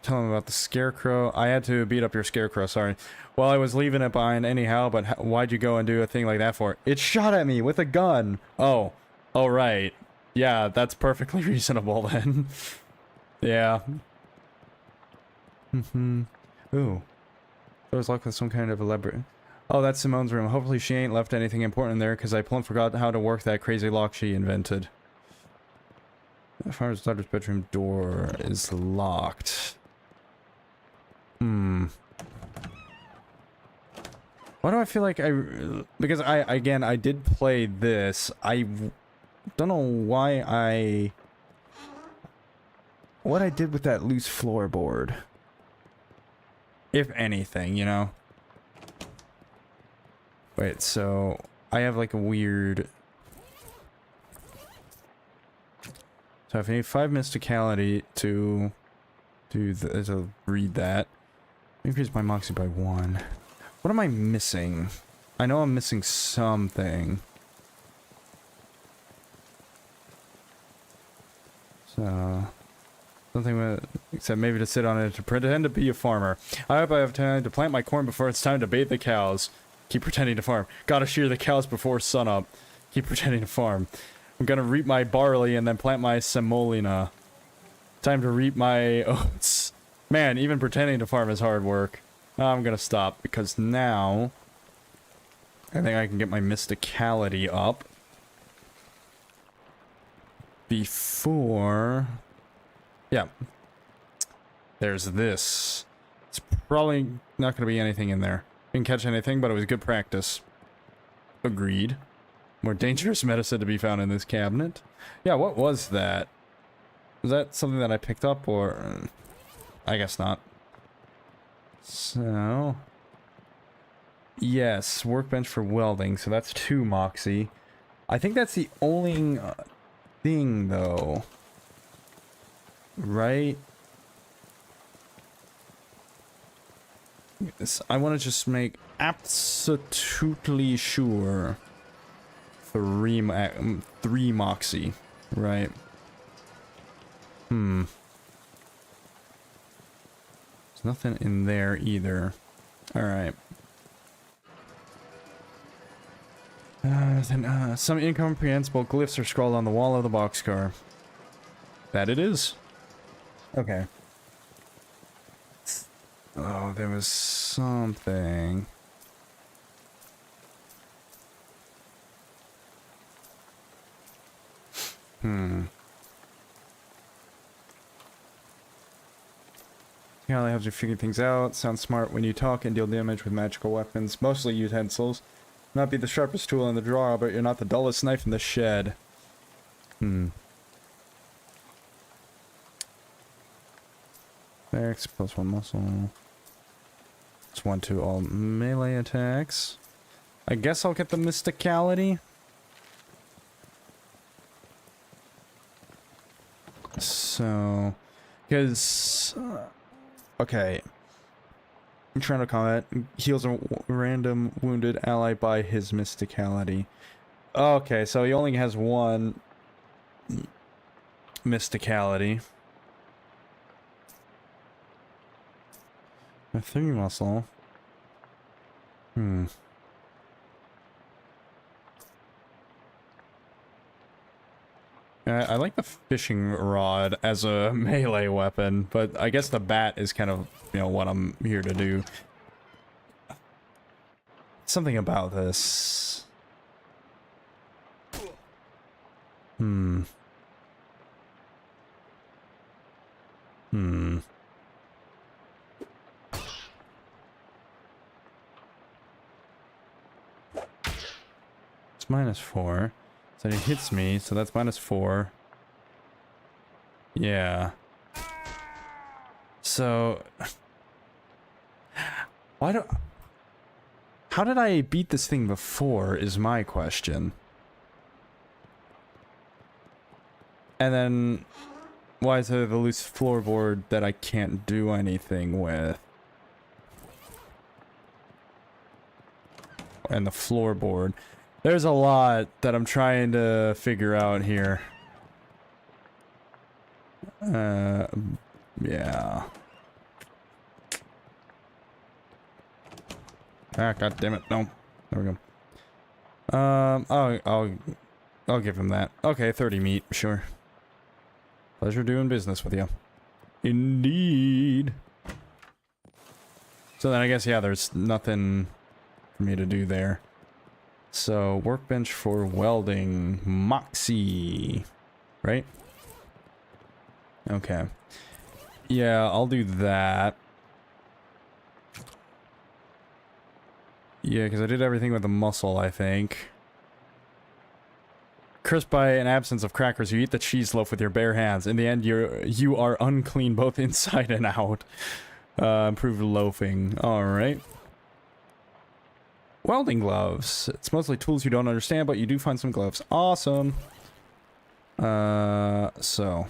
Speaker 1: Tell him about the scarecrow. I had to beat up your scarecrow, sorry. Well, I was leaving it behind anyhow, but why'd you go and do a thing like that for? It shot at me with a gun! Oh. Oh, right. Yeah, that's perfectly reasonable then. Yeah. Ooh. Door's locked with some kind of elaborate... Oh, that's Simone's room. Hopefully she ain't left anything important in there, because I plumb forgot how to work that crazy lock she invented. The farmer's daughter's bedroom door is locked. Why do I feel like because I did play this. I don't know why what I did with that loose floorboard. If anything, you know? Wait, so I have like a weird... So if I need 5 mysticality to read that. Increase my moxie by 1. What am I missing? I know I'm missing something. So... Something with, except maybe to sit on it to pretend to be a farmer. I hope I have time to plant my corn before it's time to bathe the cows. Keep pretending to farm. Gotta shear the cows before sunup. Keep pretending to farm. I'm gonna reap my barley and then plant my semolina. Time to reap my oats. Man, even pretending to farm is hard work. I'm gonna stop because now I think I can get my mysticality up before... Yeah. There's this. It's probably not going to be anything in there. Didn't catch anything, but it was good practice. Agreed. More dangerous medicine to be found in this cabinet. Yeah, what was that? Was that something that I picked up, or... I guess not. So... Yes, workbench for welding, so that's 2 moxie. I think that's the only thing, though. Right? I want to just make absolutely sure. 3 moxie. Right. There's nothing in there either. Alright. Some incomprehensible glyphs are scrawled on the wall of the boxcar. That it is. Okay. Oh, there was something. Yeah, helps you figure things out. Sounds smart when you talk and deal damage with magical weapons. Mostly utensils. Not be the sharpest tool in the drawer, but you're not the dullest knife in the shed. X plus 1 muscle. It's 1 to all melee attacks. I guess I'll get the mysticality. So, because okay, Internal combat heals a random wounded ally by his mysticality. Okay, so he only has 1 mysticality. A 3 muscle. I like the fishing rod as a melee weapon, but I guess the bat is kind of, you know, what I'm here to do. Something about this. It's -4. So he hits me, so that's -4. Yeah. So... Why do... How did I beat this thing before, is my question. And then... Why is there the loose floorboard that I can't do anything with? And the floorboard. There's a lot that I'm trying to figure out here. Yeah. Ah, god damn it. No. There we go. I'll give him that. Okay, 30 meat, sure. Pleasure doing business with you. Indeed. So then I guess, yeah, there's nothing for me to do there. So, workbench for welding. Moxie. Right? Okay. Yeah, I'll do that. Yeah, because I did everything with the muscle, I think. Cursed by an absence of crackers, you eat the cheese loaf with your bare hands. In the end, you are unclean both inside and out. Improved loafing. Alright. Welding gloves. It's mostly tools you don't understand, but you do find some gloves. Awesome. So...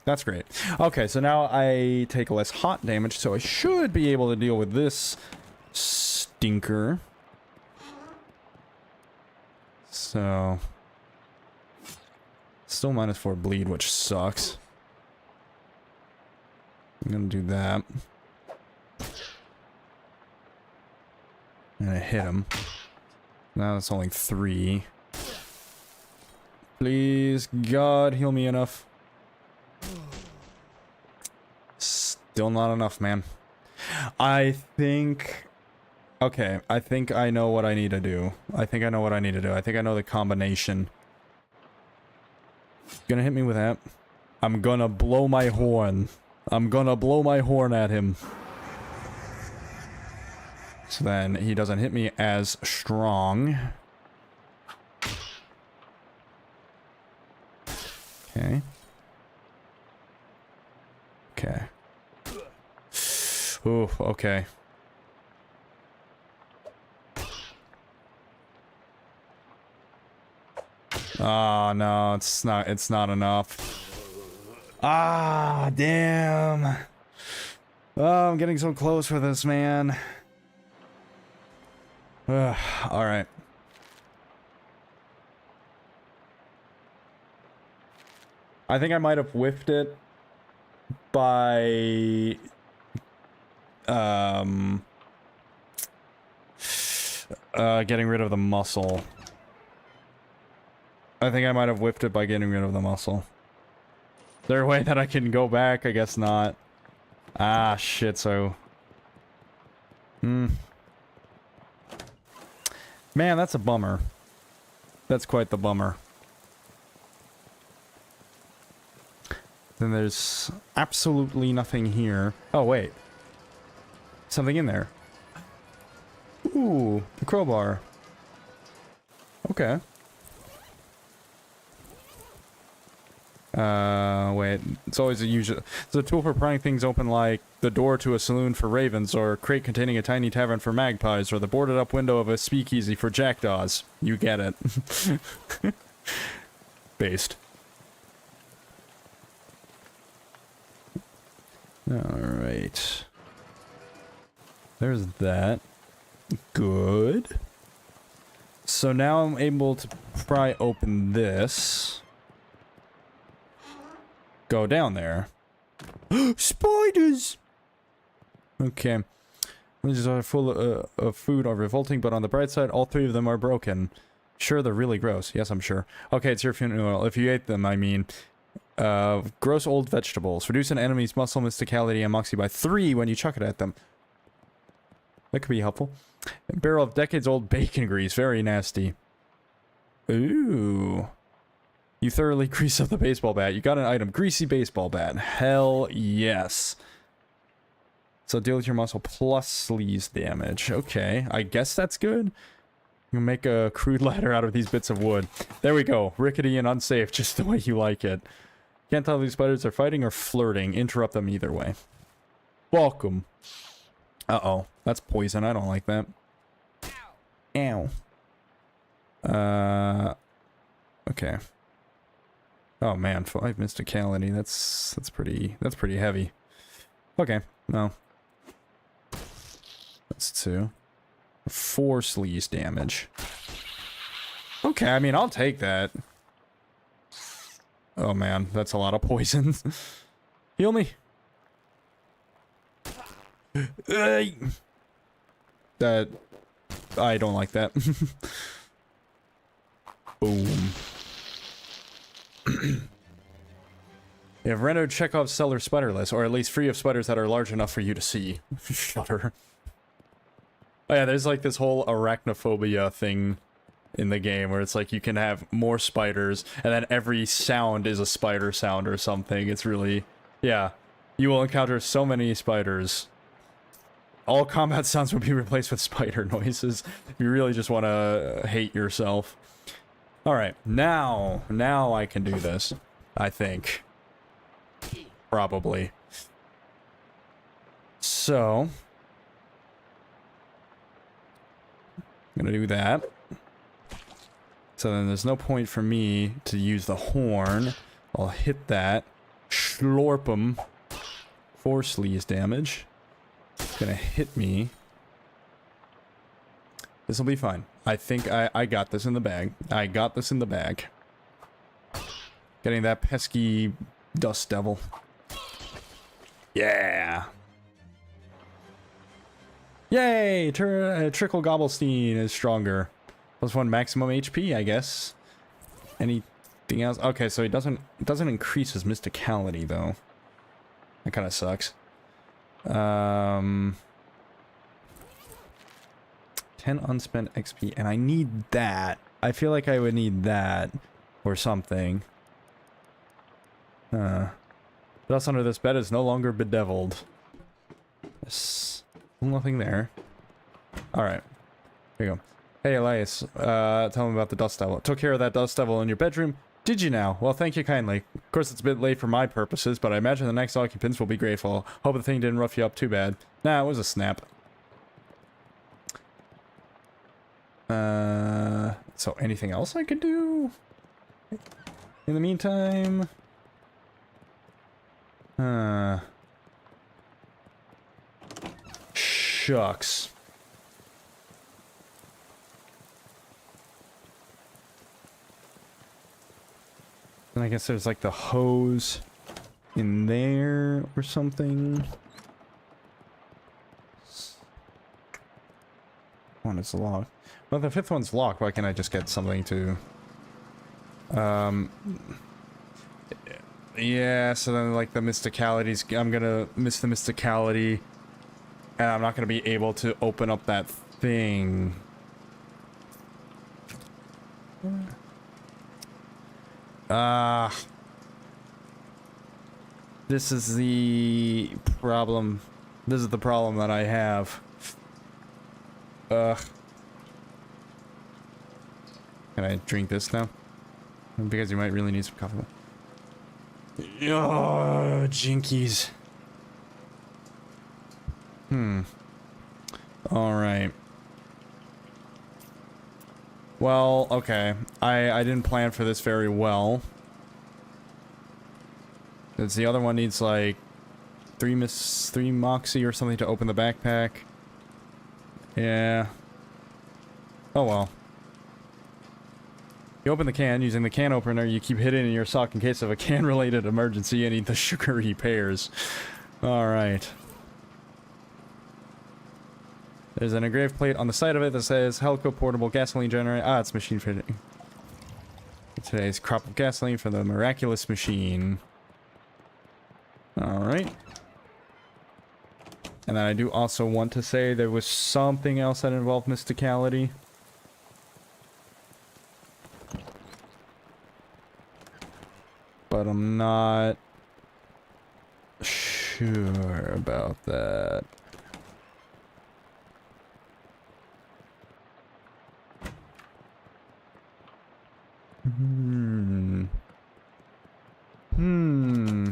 Speaker 1: That's great. Okay, so now I take less hot damage, so I should be able to deal with this stinker. So... Still -4 bleed, which sucks. I'm gonna do that. And I hit him. Now it's only 3. Please, God, heal me enough. Still not enough, man. I think... Okay, I think I know what I need to do. I think I know the combination. Gonna hit me with that. I'm gonna blow my horn. I'm gonna blow my horn at him. So then he doesn't hit me as strong. Okay. Okay. Ooh, okay. Oh, no, it's not enough. Ah, damn. Oh, I'm getting so close with this, man. Alright. I think I might have whiffed it by... getting rid of the muscle. I think I might have whiffed it by getting rid of the muscle. Is there a way that I can go back? I guess not. Ah, shit, so... Man, that's a bummer. That's quite the bummer. Then there's absolutely nothing here. Oh, wait. Something in there. Ooh, the crowbar. Okay. Wait. It's always it's a tool for prying things open, like the door to a saloon for ravens, or a crate containing a tiny tavern for magpies, or the boarded up window of a speakeasy for jackdaws. You get it. Based. Alright. There's that. Good. So now I'm able to pry open this. Go down there. Spiders! Okay. These are full of food are revolting, but on the bright side, all 3 of them are broken. Sure, they're really gross. Yes, I'm sure. Okay, it's your funeral. If you ate them, I mean. Gross old vegetables. Reduce an enemy's muscle, mysticality, and moxie by 3 when you chuck it at them. That could be helpful. A barrel of decades-old bacon grease. Very nasty. Ooh. You thoroughly grease up the baseball bat. You got an item. Greasy baseball bat. Hell yes. So deal with your muscle plus sleaze damage. Okay. I guess that's good. You can make a crude ladder out of these bits of wood. There we go. Rickety and unsafe, just the way you like it. Can't tell if these spiders are fighting or flirting. Interrupt them either way. Welcome. Uh-oh. That's poison. I don't like that. Ow. Okay. Oh man, 5 mysticality. That's pretty heavy. Okay, no. That's 2. 4 sleaze damage. Okay, I mean, I'll take that. Oh man, that's a lot of poison. Heal me. That... I don't like that. Boom. You have rendered Chekhov's cellar spiderless, or at least free of spiders that are large enough for you to see. Shudder. Oh yeah, there's like this whole arachnophobia thing in the game where it's like you can have more spiders, and then every sound is a spider sound or something. It's really... yeah. You will encounter so many spiders. All combat sounds will be replaced with spider noises. You really just want to hate yourself. Alright, now I can do this. I think. Probably. So. I'm gonna do that. So then there's no point for me to use the horn. I'll hit that. Slurp him. 4 sleaze damage. It's gonna hit me. This will be fine. I think I got this in the bag. I got this in the bag. Getting that pesky dust devil. Yeah. Yay! Trickle Gobblestein is stronger. +1 maximum HP, I guess. Anything else? Okay, so it doesn't increase his mysticality though. That kind of sucks. 10 unspent XP, and I need that. I feel like I would need that or something. Dust under this bed is no longer bedeviled. Yes. Nothing there. Alright. Here you go. Hey Elias, tell him about the dust devil. Took care of that dust devil in your bedroom? Did you now? Well, thank you kindly. Of course, it's a bit late for my purposes, but I imagine the next occupants will be grateful. Hope the thing didn't rough you up too bad. Nah, it was a snap. So anything else I could do? In the meantime... Shucks. And I guess there's like the hose in there or something. One is locked. Well, the 5th one's locked. Why can't I just get something to... Yeah, so then like the mysticalities, I'm gonna miss the mysticality. And I'm not gonna be able to open up that thing. This is the problem. This is the problem that I have. Can I drink this now? Because you might really need some coffee. Oh, jinkies. Alright. Well, okay. I didn't plan for this very well. Because the other one needs like 3 moxie or something to open the backpack. Yeah. Oh well. You open the can using the can opener you keep hidden in your sock in case of a can-related emergency and eat the sugary pears. Alright. There's an engraved plate on the side of it that says Helico Portable Gasoline Generator. Ah, it's machine fitting. Today's crop of gasoline for the miraculous machine. Alright. And then I do also want to say there was something else that involved mysticality. But I'm not sure about that. Hmm. Hmm.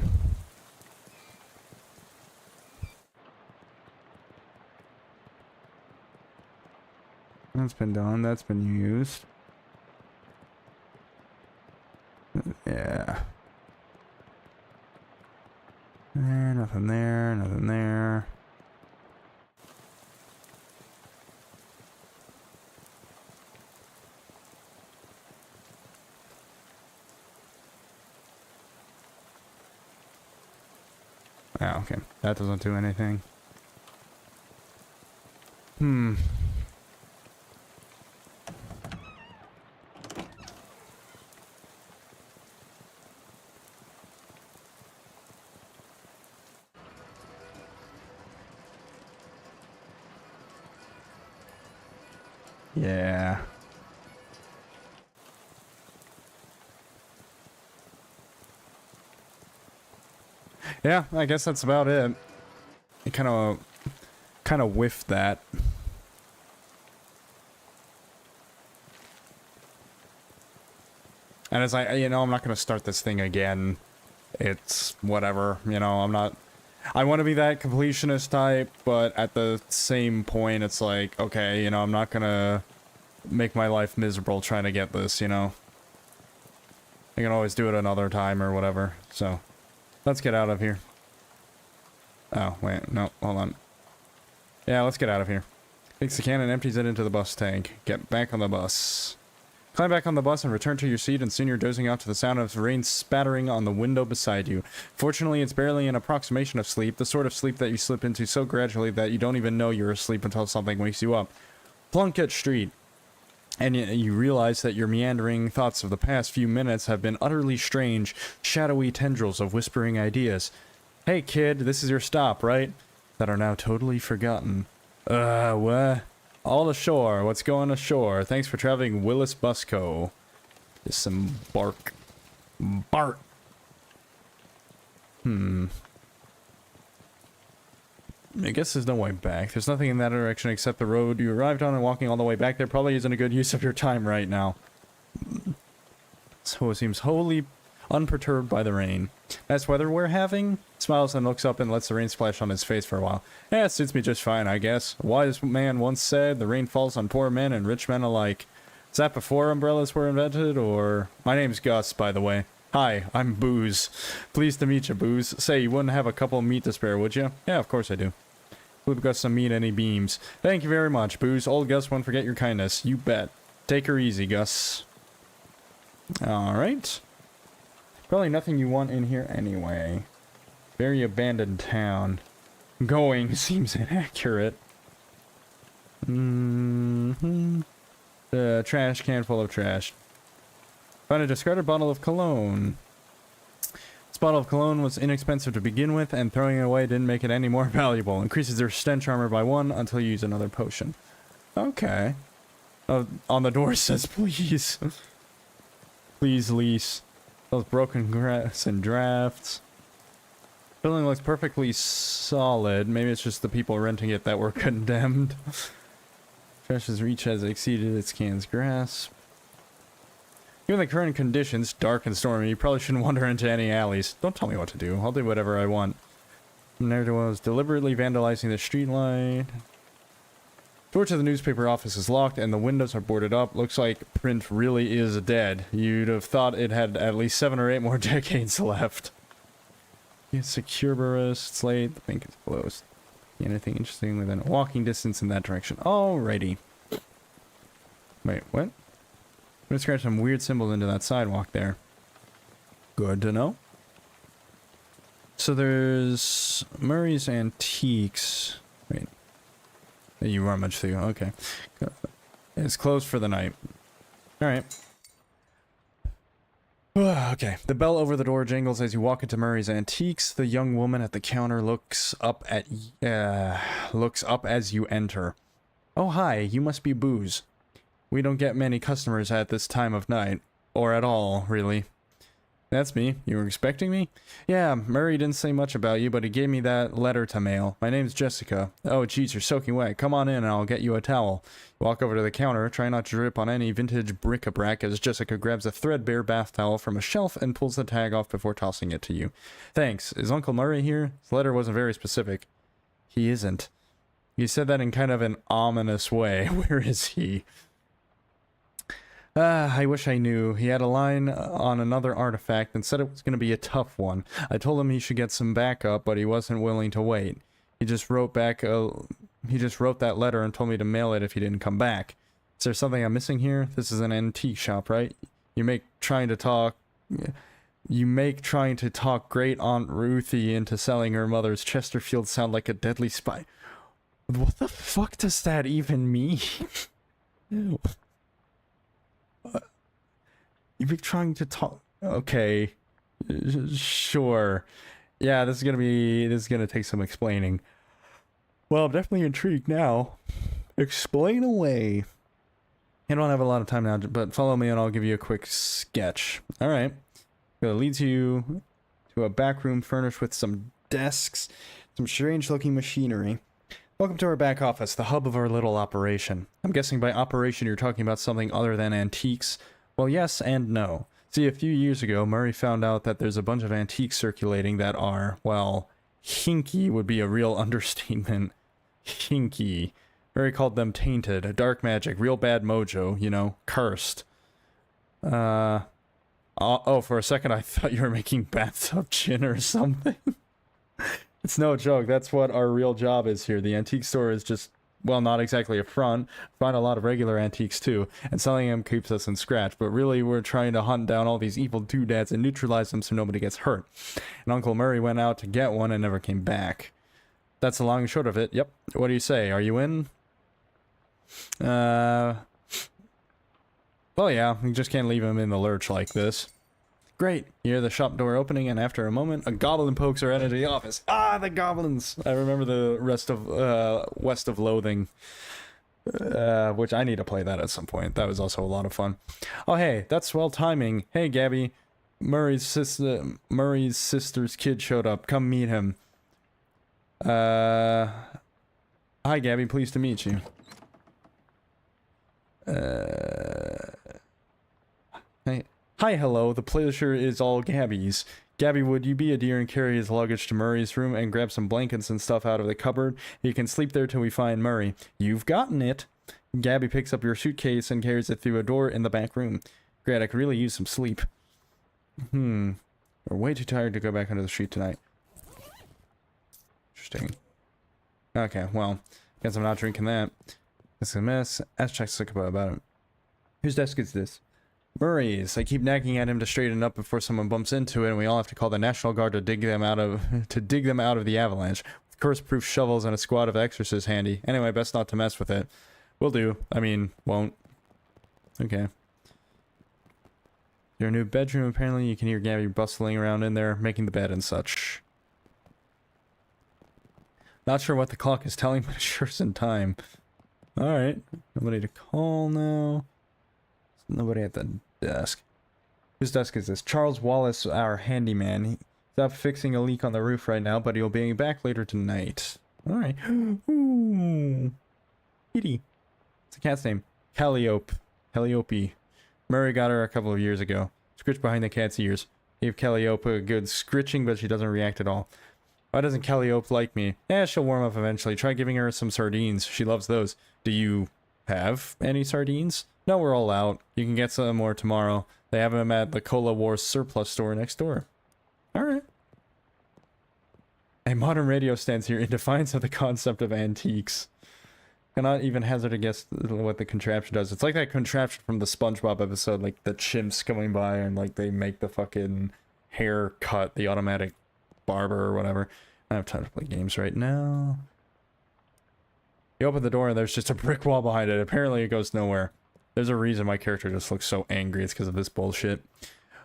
Speaker 1: That's been done. That's been used. Yeah. Nothing there. Nothing there. Oh, okay. That doesn't do anything. Hmm. Yeah. Yeah, I guess that's about it. I kind of whiffed that. And as I'm not going to start this thing again. It's whatever, I'm not... I want to be that completionist type, but at the same point, it's like, okay, I'm not going to make my life miserable trying to get this, I can always do it another time or whatever, so... Let's get out of here. Oh, wait, no, hold on. Yeah, let's get out of here. Takes the can and empties it into the bus tank. Get back on the bus. Climb back on the bus and return to your seat, and soon you're dozing off to the sound of rain spattering on the window beside you. Fortunately, it's barely an approximation of sleep, the sort of sleep that you slip into so gradually that you don't even know you're asleep until something wakes you up. Plunkett Street. And you realize that your meandering thoughts of the past few minutes have been utterly strange, shadowy tendrils of whispering ideas. Hey kid, this is your stop, right? That are now totally forgotten. What? All ashore. What's going ashore? Thanks for traveling Willis Busco. Just some bark. Bart. I guess there's no way back. There's nothing in that direction except the road you arrived on, and walking all the way back there probably isn't a good use of your time right now. So it seems wholly unperturbed by the rain. Nice weather we're having? Smiles and looks up and lets the rain splash on his face for a while. Yeah, it suits me just fine, I guess. A wise man once said, the rain falls on poor men and rich men alike. Is that before umbrellas were invented, or... My name's Gus, by the way. Hi, I'm Booze. Pleased to meet you, Booze. Say, you wouldn't have a couple of meat to spare, would you? Yeah, of course I do. Flip Gus some meat, any beams. Thank you very much, Booze. Old Gus won't forget your kindness. You bet. Take her easy, Gus. Alright. Probably nothing you want in here anyway. Very abandoned town. Going seems inaccurate. The trash can full of trash. Found a discarded bottle of cologne. This bottle of cologne was inexpensive to begin with, and throwing it away didn't make it any more valuable. Increases their stench armor by 1 until you use another potion. Okay. On the door says please. Please lease. Those broken grass and drafts. Building looks perfectly solid. Maybe it's just the people renting it that were condemned. Trash's reach has exceeded its can's grasp. Given the current conditions, dark and stormy, you probably shouldn't wander into any alleys. Don't tell me what to do. I'll do whatever I want. Ne'er-do-well is deliberately vandalizing the streetlight. Door to the newspaper office is locked and the windows are boarded up. Looks like print really is dead. You'd have thought it had at least 7 or 8 more decades left. It's a Cerberus. It's late. The bank is closed. Anything interesting within a walking distance in that direction. Alrighty. Wait, what? I'm gonna scratch some weird symbol into that sidewalk there. Good to know. So there's Murray's Antiques. Wait. You rummage through. Okay. It's closed for the night. Alright. Okay. The bell over the door jingles as you walk into Murray's Antiques. The young woman at the counter looks up as you enter. Oh, hi. You must be Booze. We don't get many customers at this time of night. Or at all, really. That's me. You were expecting me? Yeah, Murray didn't say much about you, but he gave me that letter to mail. My name's Jessica. Oh, geez, you're soaking wet. Come on in and I'll get you a towel. You walk over to the counter, try not to drip on any vintage bric-a-brac as Jessica grabs a threadbare bath towel from a shelf and pulls the tag off before tossing it to you. Thanks. Is Uncle Murray here? His letter wasn't very specific. He isn't. You said that in kind of an ominous way. Where is he? I wish I knew. He had a line on another artifact and said it was going to be a tough one. I told him he should get some backup, but he wasn't willing to wait. He just wrote that letter and told me to mail it if he didn't come back. Is there something I'm missing here? This is an antique shop, right? You make trying to talk great Aunt Ruthie into selling her mother's Chesterfield sound like a deadly spy. What the fuck does that even mean? You've been trying to talk. Okay, sure. Yeah, this is gonna take some explaining. Well, I'm definitely intrigued now. Explain away. I don't have a lot of time now, but follow me and I'll give you a quick sketch. All right. It leads you to a back room furnished with some desks, some strange-looking machinery. Welcome to our back office, the hub of our little operation. I'm guessing by operation you're talking about something other than antiques. Well, yes and no. See, a few years ago, Murray found out that there's a bunch of antiques circulating that are, well, hinky would be a real understatement. Hinky. Murray called them tainted, dark magic, real bad mojo, you know, cursed. Oh, for a second I thought you were making bathtub gin or something. It's no joke, that's what our real job is here. The antique store is just, well, not exactly a front. Find a lot of regular antiques too, and selling them keeps us in scratch, but really we're trying to hunt down all these evil doodads and neutralize them so nobody gets hurt. And Uncle Murray went out to get one and never came back. That's the long and short of it. Yep. What do you say? Are you in? Well, yeah, you just can't leave him in the lurch like this. Great. You hear the shop door opening, and after a moment, a goblin pokes her head into the office. Ah, the goblins! I remember the rest of West of Loathing, which I need to play that at some point. That was also a lot of fun. Oh, hey, that's swell timing. Hey, Gabby, Murray's sister's kid showed up. Come meet him. Hi, Gabby. Pleased to meet you. Hey. Hi, hello, the pleasure is all Gabby's. Gabby, would you be a dear and carry his luggage to Murray's room and grab some blankets and stuff out of the cupboard? He can sleep there till we find Murray. You've gotten it. Gabby picks up your suitcase and carries it through a door in the back room. Great, I could really use some sleep. We're way too tired to go back under the sheet tonight. Interesting. Okay, well, guess I'm not drinking that. It's a mess. Ask Jessica about it. Whose desk is this? Murray's. I keep nagging at him to straighten up before someone bumps into it, and we all have to call the National Guard to dig them out of the avalanche. With curse-proof shovels and a squad of exorcists handy. Anyway, best not to mess with it. Will do. I mean, won't. Okay. Your new bedroom. Apparently, you can hear Gabby bustling around in there, making the bed and such. Not sure what the clock is telling, but it sure's in time. All right. Nobody to call now. Nobody at the desk. Whose desk is this? Charles Wallace, our handyman. He's up fixing a leak on the roof right now, but he'll be back later tonight. Alright. Ooh. Kitty. It's a cat's name. Calliope. Calliope. Murray got her a couple of years ago. Scritch behind the cat's ears. Gave Calliope a good scritching, but she doesn't react at all. Why doesn't Calliope like me? Eh, she'll warm up eventually. Try giving her some sardines. She loves those. Do you have any sardines? No, we're all out. You can get some more tomorrow. They have them at the Cola Wars surplus store next door. Alright. A modern radio stands here in defiance of the concept of antiques. Cannot even hazard a guess what the contraption does. It's like that contraption from the SpongeBob episode, like the chimps coming by and like they make the fucking hair cut, the automatic barber or whatever. I don't have time to play games right now. You open the door and there's just a brick wall behind it. Apparently it goes nowhere. There's a reason my character just looks so angry. It's because of this bullshit.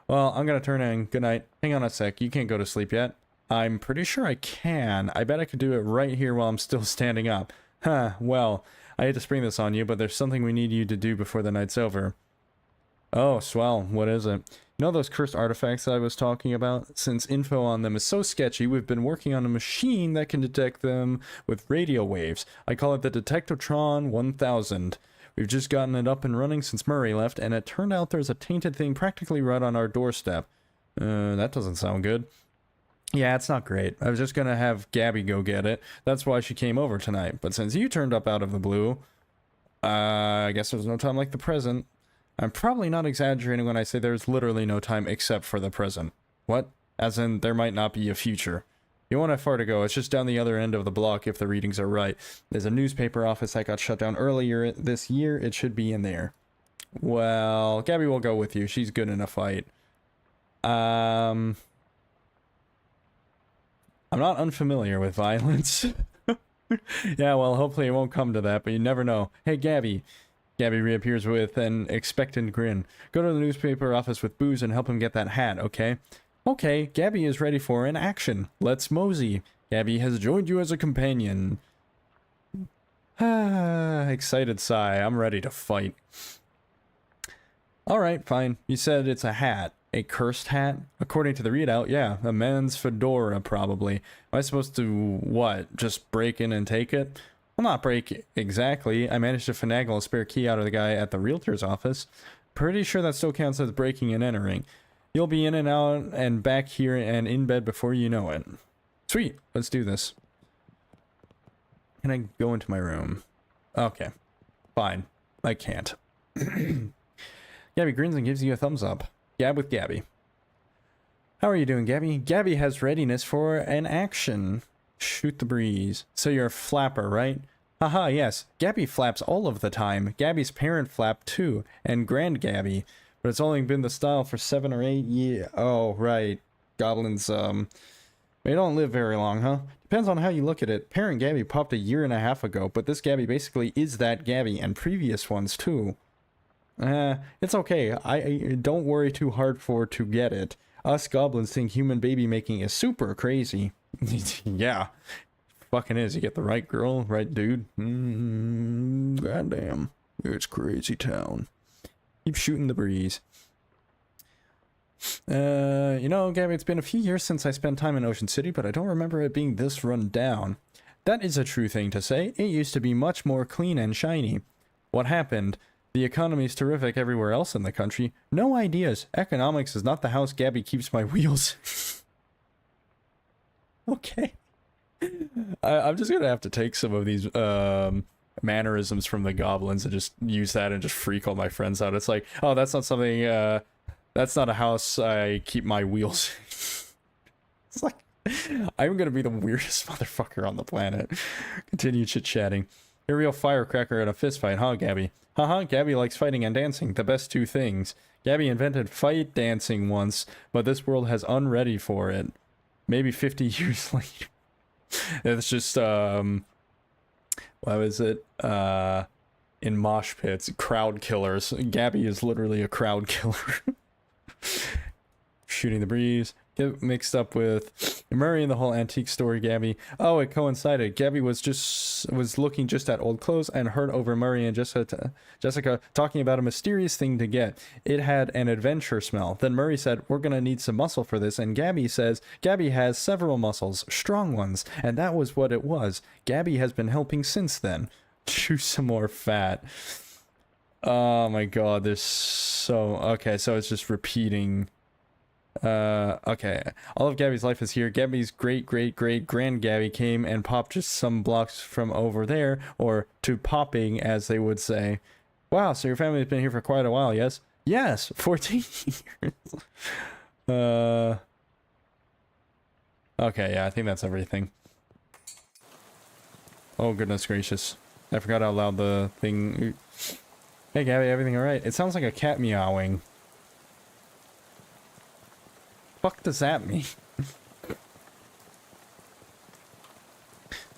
Speaker 1: Well, I'm gonna turn in. Good night. Hang on a sec. You can't go to sleep yet. I'm pretty sure I can. I bet I could do it right here while I'm still standing up. Huh, well, I hate to spring this on you, but there's something we need you to do before the night's over. Oh, swell. What is it? You know those cursed artifacts I was talking about? Since info on them is so sketchy, we've been working on a machine that can detect them with radio waves. I call it the Detectotron 1000. We've just gotten it up and running since Murray left, and it turned out there's a tainted thing practically right on our doorstep. That doesn't sound good. Yeah, it's not great. I was just gonna have Gabby go get it. That's why she came over tonight. But since you turned up out of the blue, I guess there's no time like the present. I'm probably not exaggerating when I say there's literally no time except for the present. What? As in, there might not be a future. You won't have far to go. It's just down the other end of the block if the readings are right. There's a newspaper office that got shut down earlier this year. It should be in there. Well, Gabby will go with you. She's good in a fight. I'm not unfamiliar with violence. Yeah, well, hopefully it won't come to that, but you never know. Hey, Gabby. Gabby reappears with an expectant grin. Go to the newspaper office with Booze and help him get that hat, okay? Okay, Gabby is ready for an action. Let's mosey. Gabby has joined you as a companion. Excited sigh. I'm ready to fight. Alright, fine. You said it's a hat. A cursed hat? According to the readout, yeah. A man's fedora, probably. Am I supposed to, what, just break in and take it? Well, not break exactly. I managed to finagle a spare key out of the guy at the realtor's office. Pretty sure that still counts as breaking and entering. You'll be in and out and back here and in bed before you know it. Sweet. Let's do this. Can I go into my room? Okay. Fine. I can't. Gabby grins and gives you a thumbs up. Gab with Gabby. How are you doing, Gabby? Gabby has readiness for an action. Shoot the breeze. So you're a flapper, right? Haha, yes. Gabby flaps all of the time. Gabby's parent flapped too. And Grand Gabby. But it's only been the style for 7 or 8 years. Oh, right. Goblins, they don't live very long, huh? Depends on how you look at it. Parent Gabby popped a year and a half ago, but this Gabby basically is that Gabby, and previous ones too. It's okay. I don't worry too hard to get it. Us goblins think human baby making is super crazy. Yeah. Fucking is. You get the right girl, right dude. Goddamn. It's crazy town. Keep shooting the breeze. You know, Gabby, it's been a few years since I spent time in Ocean City, but I don't remember it being this run down. That is a true thing to say. It used to be much more clean and shiny. What happened? The economy's terrific everywhere else in the country. No ideas. Economics is not the house Gabby keeps my wheels. Okay. I'm just gonna have to take some of these mannerisms from the goblins and just use that and just freak all my friends out. It's like, oh, that's not something, that's not a house I keep my wheels in. It's like, I'm gonna be the weirdest motherfucker on the planet. Continue chit-chatting. You're a real firecracker at a fistfight, huh, Gabby? Haha, Gabby likes fighting and dancing, the best two things. Gabby invented fight dancing once, but this world has unready for it. Maybe 50 years later. It's just, what was it? In mosh pits, crowd killers. Gabby is literally a crowd killer. Shooting the breeze. Get mixed up with Murray and the whole antique story, Gabby. Oh, it coincided. Gabby was looking just at old clothes and heard over Murray and Jessica talking about a mysterious thing to get. It had an adventure smell. Then Murray said, we're gonna need some muscle for this, and Gabby says, Gabby has several muscles, strong ones, and that was what it was. Gabby has been helping since then. Chew some more fat. Oh my god, there's so... Okay, so it's just repeating... Okay. All of Gabby's life is here. Gabby's great-great-great-grand Gabby came and popped just some blocks from over there, or to popping, as they would say. Wow, so your family's been here for quite a while, yes? Yes, 14 years. Okay, yeah, I think that's everything. Oh, goodness gracious. I forgot how loud the thing... Hey, Gabby, everything alright? It sounds like a cat meowing. Fuck does that mean?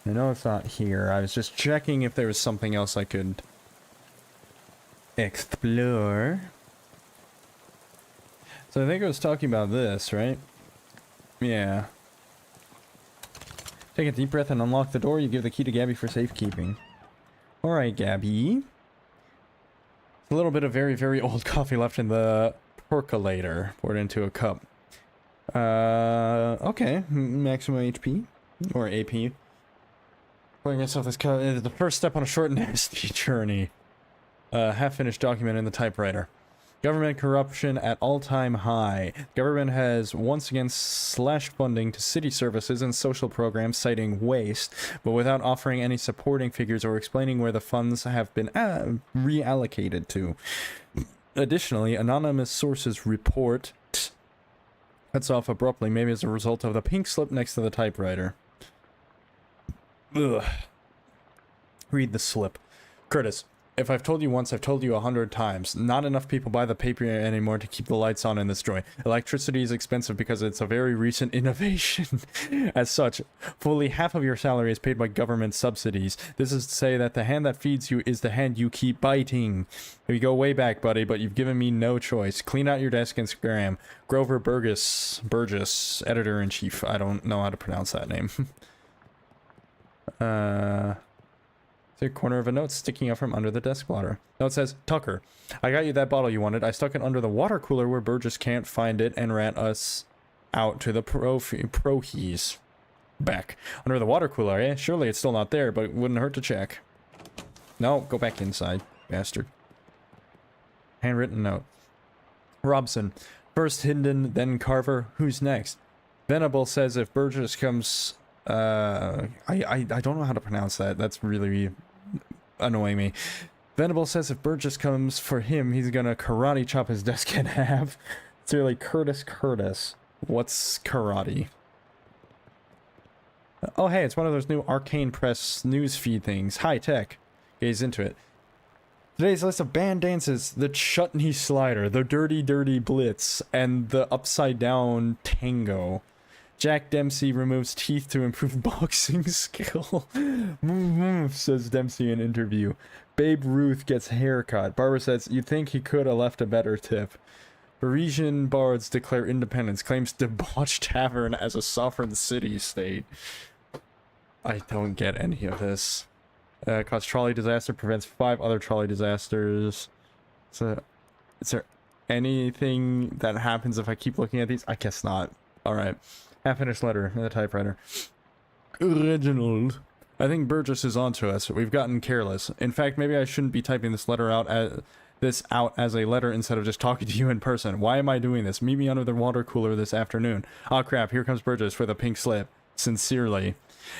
Speaker 1: I know it's not here. I was just checking if there was something else I could explore. So I think I was talking about this, right? Yeah. Take a deep breath and unlock the door. You give the key to Gabby for safekeeping. Alright, Gabby. A little bit of very, very old coffee left in the percolator. Poured into a cup. Okay. Maximum HP. Or AP. Pouring yourself this cup is the first step on a short and nasty journey. Half-finished document in the typewriter. Government corruption at all-time high. Government has once again slashed funding to city services and social programs, citing waste, but without offering any supporting figures or explaining where the funds have been reallocated to. Additionally, anonymous sources report cuts off abruptly, maybe as a result of the pink slip next to the typewriter. Ugh. Read the slip. Curtis, if I've told you once, I've told you 100 times. Not enough people buy the paper anymore to keep the lights on in this joint. Electricity is expensive because it's a very recent innovation. As such, fully half of your salary is paid by government subsidies. This is to say that the hand that feeds you is the hand you keep biting. We go way back, buddy, but you've given me no choice. Clean out your desk and scram. Grover Burgess, editor-in-chief. I don't know how to pronounce that name. The corner of a note sticking out from under the desk blotter. Note says, Tucker, I got you that bottle you wanted. I stuck it under the water cooler where Burgess can't find it and ran us out to the prohees. Back. Under the water cooler, eh? Surely it's still not there, but it wouldn't hurt to check. No, go back inside, bastard. Handwritten note. Robson. First Hinden, then Carver. Who's next? Venable says if Burgess comes... I don't know how to pronounce that. That's really annoying me. Venable says if Burgess comes for him, he's gonna karate chop his desk in half. It's really Curtis. What's karate? Oh, hey, it's one of those new Arcane Press newsfeed things. High tech. Gaze into it. Today's list of banned dances: the chutney slider, the dirty blitz, and the upside down tango. Jack Dempsey removes teeth to improve boxing skill. Says Dempsey in interview. Babe Ruth gets haircut. Barbara says, you'd think he could have left a better tip. Parisian bards declare independence. Claims debauched tavern as a sovereign city-state. I don't get any of this. Cause trolley disaster prevents 5 other trolley disasters. So, is there anything that happens if I keep looking at these? I guess not. Alright. Half-finished letter in the typewriter. Reginald. I think Burgess is onto us. We've gotten careless. In fact, maybe I shouldn't be typing this letter out as a letter instead of just talking to you in person. Why am I doing this? Meet me under the water cooler this afternoon. Oh crap, here comes Burgess with a pink slip. Sincerely.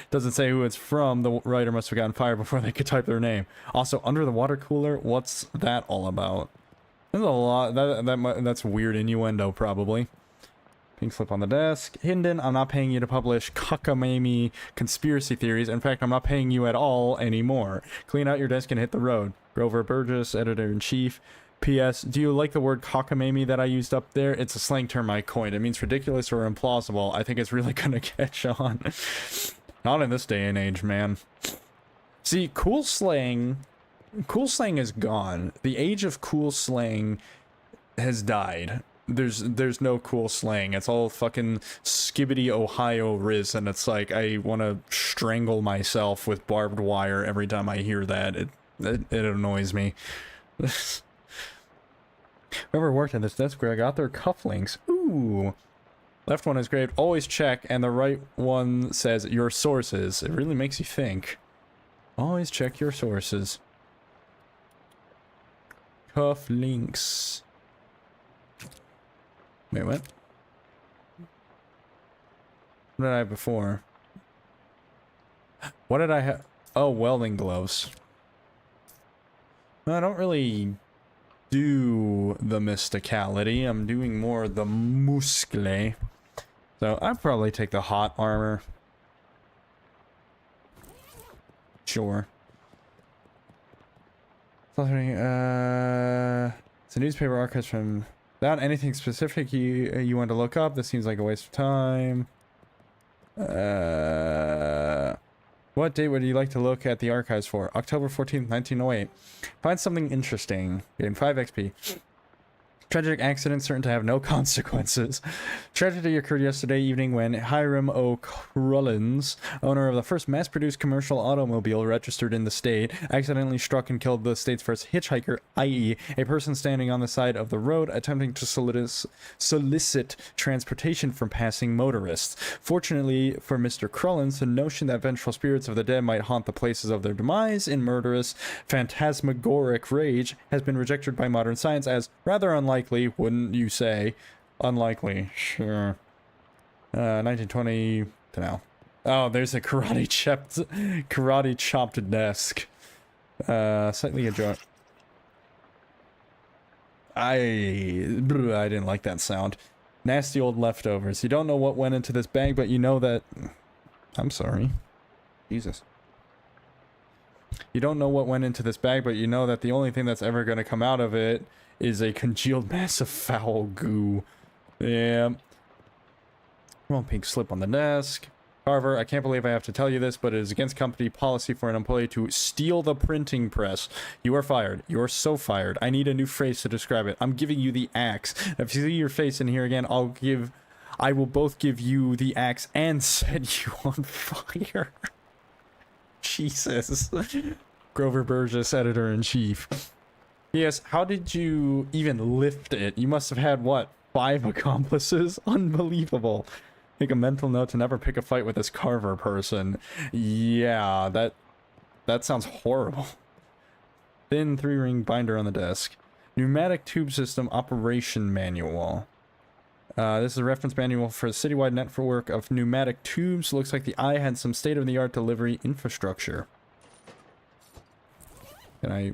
Speaker 1: Doesn't say who it's from. The writer must have gotten fired before they could type their name. Also, under the water cooler, what's that all about? There's a lot. That's weird innuendo, probably. Pink slip on the desk. Hinden, I'm not paying you to publish cockamamie conspiracy theories. In fact, I'm not paying you at all anymore. Clean out your desk and hit the road. Grover Burgess, editor-in-chief. P.S. Do you like the word cockamamie that I used up there? It's a slang term I coined. It means ridiculous or implausible. I think it's really gonna catch on. Not in this day and age, man. See, cool slang is gone. The age of cool slang has died. There's no cool slang. It's all fucking skibbity Ohio riz, and it's like I want to strangle myself with barbed wire every time I hear that. It annoys me. Whoever worked at this desk where I got their cufflinks. Ooh. Left one is graved, always check, and the right one says your sources. It really makes you think. Always check your sources. Cufflinks. Wait, what? What did I have before? What did I have? Oh, welding gloves. I don't really do the mysticality. I'm doing more the muscle. So I'd probably take the hot armor. Sure. It's a newspaper archives from... Without anything specific you want to look up, this seems like a waste of time. What date would you like to look at the archives for? October 14th, 1908. Find something interesting. Gain 5 XP. Tragic accident certain to have no consequences. Tragedy occurred yesterday evening when Hiram O'Crullins, owner of the first mass-produced commercial automobile registered in the state, accidentally struck and killed the state's first hitchhiker, i.e., a person standing on the side of the road attempting to solicit transportation from passing motorists. Fortunately for Mr. Crullins, the notion that vengeful spirits of the dead might haunt the places of their demise in murderous, phantasmagoric rage has been rejected by modern science as rather unlikely, wouldn't you say? Unlikely, sure. 1920 to now. Oh, there's a karate chopped desk. Slightly adjoined. I didn't like that sound. Nasty old leftovers. You don't know what went into this bag, but you know that... I'm sorry. Jesus. You don't know what went into this bag, but you know that the only thing that's ever going to come out of it is a congealed mass of foul goo. Yeah. Wrong pink slip on the desk. Carver, I can't believe I have to tell you this, but it is against company policy for an employee to steal the printing press. You are fired. You are so fired. I need a new phrase to describe it. I'm giving you the axe. If you see your face in here again, I will both give you the axe and set you on fire. Jesus. Grover Burgess, editor-in-chief. Yes, how did you even lift it? You must have had, what, 5 accomplices? Unbelievable. Make a mental note to never pick a fight with this Carver person. Yeah, that sounds horrible. Thin 3-ring binder on the desk. Pneumatic tube system operation manual. This is a reference manual for a citywide network of pneumatic tubes. Looks like the eye had some state-of-the-art delivery infrastructure. Okay,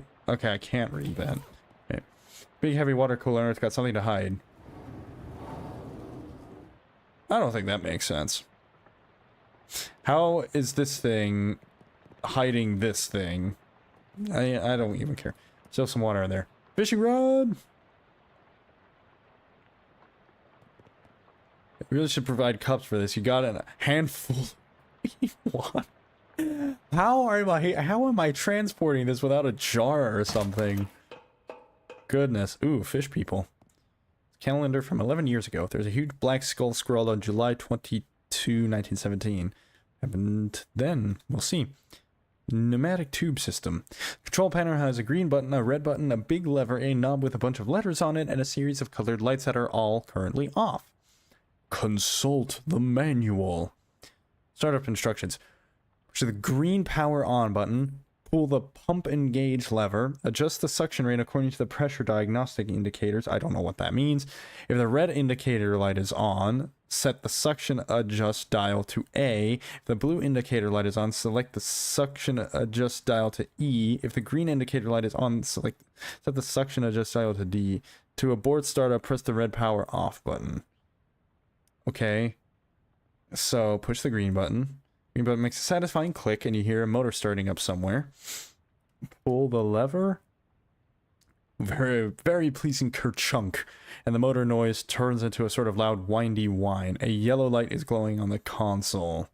Speaker 1: I can't read that. Okay. Big heavy water cooler, it's got something to hide. I don't think that makes sense. How is this thing hiding this thing? I don't even care. Still some water in there. Fishing rod! I really should provide cups for this. You got a handful. What? How am I transporting this without a jar or something? Goodness. Ooh, fish people. Calendar from 11 years ago. There's a huge black skull scrawled on July 22, 1917. Happened then. We'll see. Pneumatic tube system. Control panel has a green button, a red button, a big lever, a knob with a bunch of letters on it, and a series of colored lights that are all currently off. Consult the manual. Startup instructions. Push the green power on button. Pull the pump engage lever. Adjust the suction rate according to the pressure diagnostic indicators. I don't know what that means. If the red indicator light is on, set the suction adjust dial to A. If the blue indicator light is on, select the suction adjust dial to E. If the green indicator light is on, set the suction adjust dial to D. To abort startup, press the red power off button. Okay. So push the green button. Green button makes a satisfying click and you hear a motor starting up somewhere. Pull the lever. Very, very pleasing kerchunk. And the motor noise turns into a sort of loud windy whine. A yellow light is glowing on the console.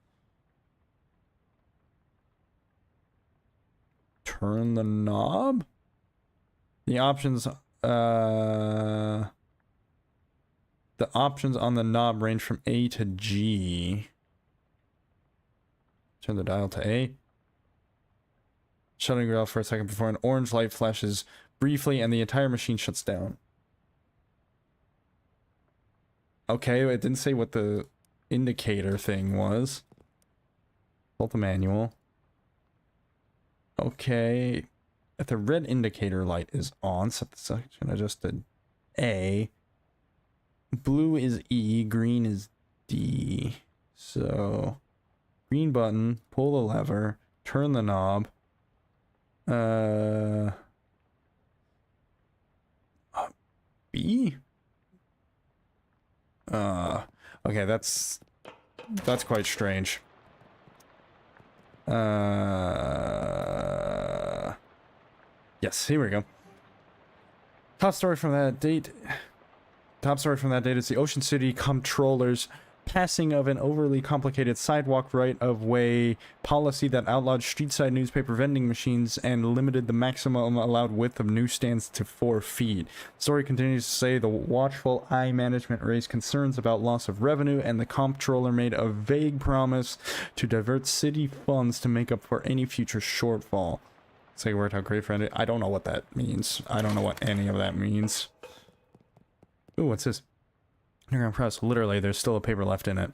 Speaker 1: Turn the knob? The options on the knob range from A to G. Turn the dial to A. Shutting it off for a second before an orange light flashes briefly and the entire machine shuts down. Okay, it didn't say what the indicator thing was. Hold the manual. Okay. If the red indicator light is on, set the section adjust to A. Blue is E, green is D. So, green button, pull the lever, turn the knob. B? Okay, that's quite strange. Yes, here we go. Top story from that date is the Ocean City Comptroller's passing of an overly complicated sidewalk right-of-way policy that outlawed street-side newspaper vending machines and limited the maximum allowed width of newsstands to 4 feet. The story continues to say the watchful eye management raised concerns about loss of revenue, and the comptroller made a vague promise to divert city funds to make up for any future shortfall. Say word how great friend. I don't know what that means. I don't know what any of that means. Ooh, what's this? Underground press. Literally, there's still a paper left in it.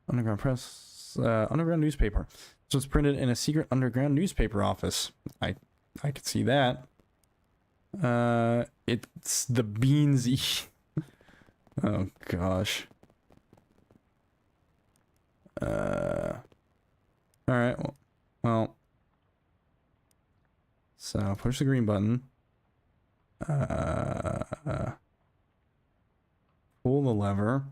Speaker 1: Underground press. Underground newspaper. So it's printed in a secret underground newspaper office. I could see that. It's the Beansy. Oh gosh. Alright, well. So, push the green button. Pull the lever.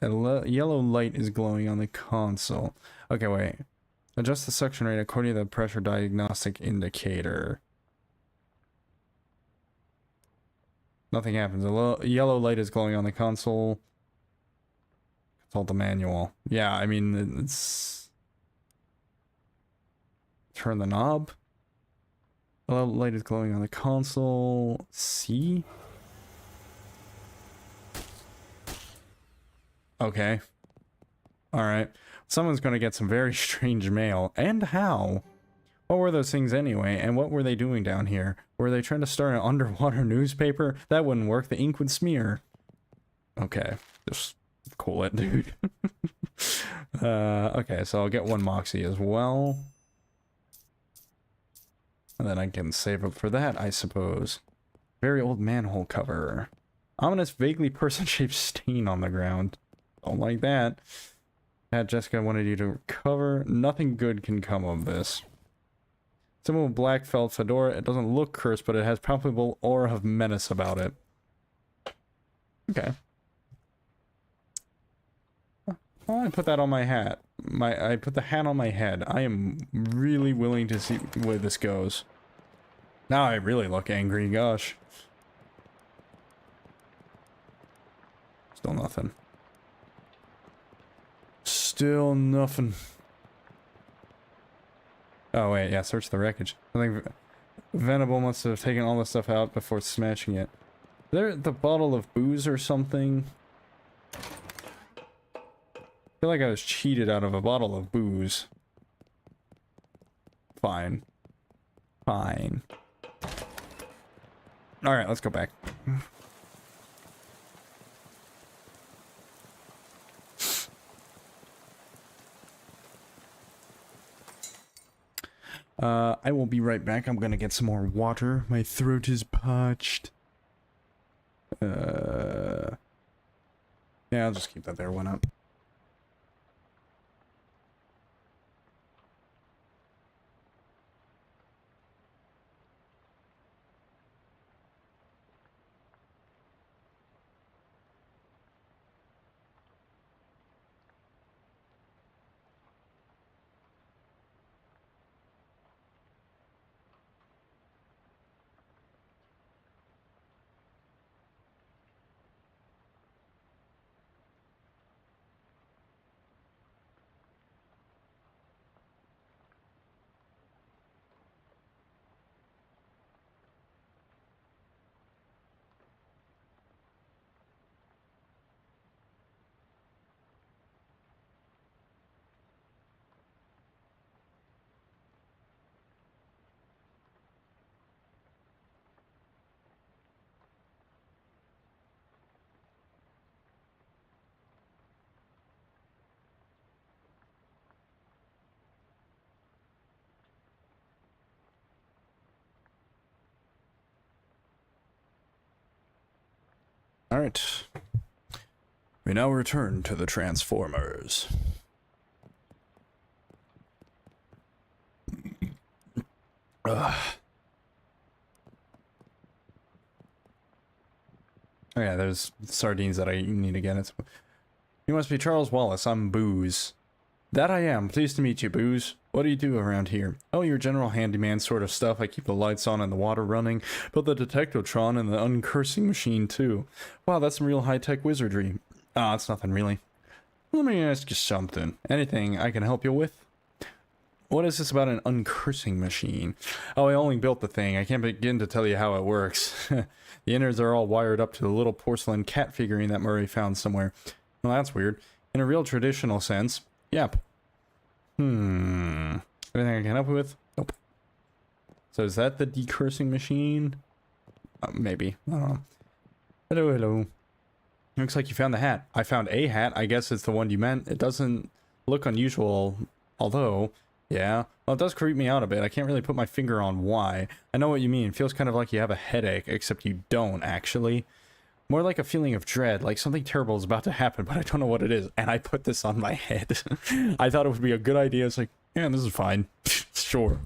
Speaker 1: A yellow light is glowing on the console. Okay, wait. Adjust the suction rate according to the pressure diagnostic indicator. Nothing happens. A yellow light is glowing on the console. Consult the manual. Yeah, I mean, it's... Turn the knob. A yellow light is glowing on the console. C? Okay. Alright. Someone's gonna get some very strange mail. And how? What were those things anyway? And what were they doing down here? Were they trying to start an underwater newspaper? That wouldn't work. The ink would smear. Okay. Just cool it, dude. Okay, so I'll get 1 Moxie as well. And then I can save up for that, I suppose. Very old manhole cover. Ominous, vaguely person-shaped stain on the ground. Don't like that. Pat Jessica wanted you to recover. Nothing good can come of this. Symbol of black felt fedora. It doesn't look cursed, but it has palpable aura of menace about it. Okay. Oh, I put that on my hat. I put the hat on my head. I am really willing to see where this goes. Now I really look angry, gosh. Still nothing. Still nothing. Oh wait, yeah, search the wreckage. I think Venable must have taken all the stuff out before smashing it. Is there the bottle of booze or something? I feel like I was cheated out of a bottle of booze. Fine. Fine. Alright, let's go back. I will be right back. I'm gonna get some more water. My throat is parched. Yeah, I'll just keep that there. Why not? Alright. We now return to the Transformers. Oh yeah, there's sardines that I need to get. You must be Charles Wallace. I'm Booze. That I am. Pleased to meet you, Booze. What do you do around here? Oh, your general handyman sort of stuff. I keep the lights on and the water running. Built the detectotron and the uncursing machine, too. Wow, that's some real high-tech wizardry. Ah, it's nothing, really. Let me ask you something. Anything I can help you with? What is this about an uncursing machine? Oh, I only built the thing. I can't begin to tell you how it works. The innards are all wired up to the little porcelain cat figurine that Murray found somewhere. Well, that's weird. In a real traditional sense, yep. Anything I can help you with? Nope. So is that the decursing machine? Maybe. I don't know. Hello, hello. Looks like you found the hat. I found a hat. I guess it's the one you meant. It doesn't look unusual, although... Yeah, well, it does creep me out a bit. I can't really put my finger on why. I know what you mean. It feels kind of like you have a headache, except you don't, actually. More like a feeling of dread, like something terrible is about to happen, but I don't know what it is. And I put this on my head. I thought it would be a good idea. It's like, yeah, this is fine. Sure.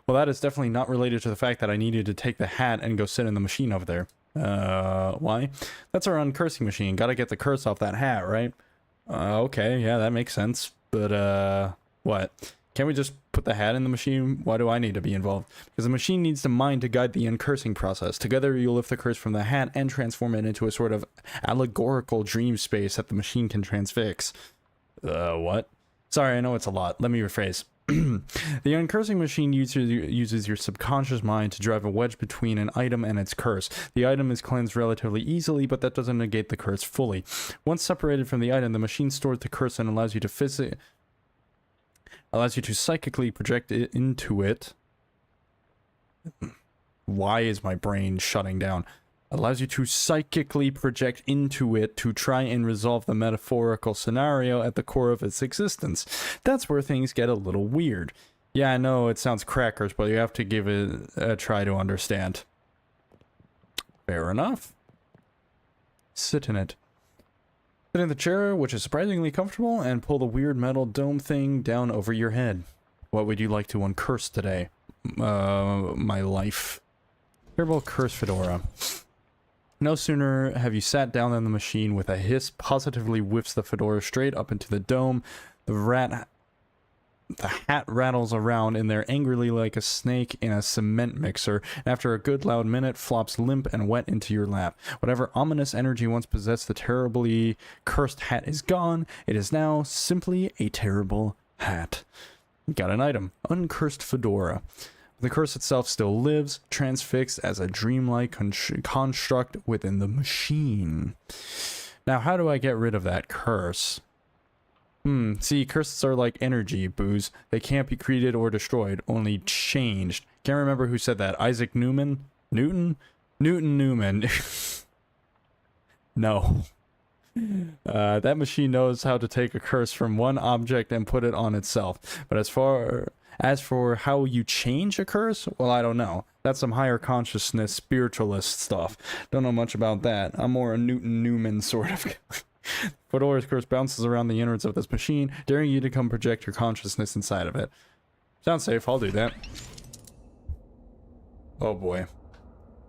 Speaker 1: Well, that is definitely not related to the fact that I needed to take the hat and go sit in the machine over there. Why? That's our uncursing machine. Gotta get the curse off that hat, right? Okay, yeah, that makes sense. But, what? Can't we just put the hat in the machine? Why do I need to be involved? Because the machine needs the mind to guide the uncursing process. Together, you'll lift the curse from the hat and transform it into a sort of allegorical dream space that the machine can transfix. What? Sorry, I know it's a lot. Let me rephrase. The uncursing machine uses your subconscious mind to drive a wedge between an item and its curse. The item is cleansed relatively easily, but that doesn't negate the curse fully. Once separated from the item, the machine stores the curse and allows you to psychically project it into it. Why is my brain shutting down? Allows you to psychically project into it to try and resolve the metaphorical scenario at the core of its existence. That's where things get a little weird. Yeah, I know it sounds crackers, but you have to give it a try to understand. Fair enough. Sit in it. Sit in the chair, which is surprisingly comfortable, and pull the weird metal dome thing down over your head. What would you like to uncurse today? My life. Terrible curse fedora. No sooner have you sat down than the machine with a hiss positively whips the fedora straight up into the dome. The hat rattles around in there angrily like a snake in a cement mixer, and after a good loud minute flops limp and wet into your lap. Whatever ominous energy once possessed the terribly cursed hat is gone. It is now simply a terrible hat. Got an item. Uncursed fedora. The curse itself still lives, transfixed as a dreamlike construct within the machine. Now, how do I get rid of that curse? See, curses are like energy, Booze. They can't be created or destroyed, only changed. Can't remember who said that. Isaac Newman? Newton? Newton Newman. No. That machine knows how to take a curse from one object and put it on itself. But as for how you change a curse, well, I don't know. That's some higher consciousness spiritualist stuff. Don't know much about that. I'm more a Newton Newman sort of guy. Fedora's curse bounces around the innards of this machine, daring you to come project your consciousness inside of it. Sounds safe, I'll do that. Oh boy.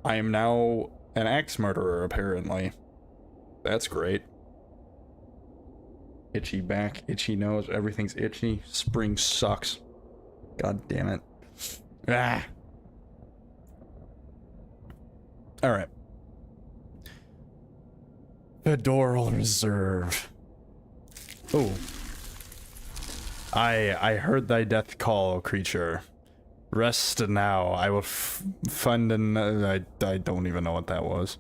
Speaker 1: I am now an axe murderer, apparently. That's great. Itchy back, itchy nose, everything's itchy. Spring sucks. God damn it. Ah. Alright. Fedoral Reserve. Oh. I heard thy death call, creature. Rest now. I will find an... I don't even know what that was.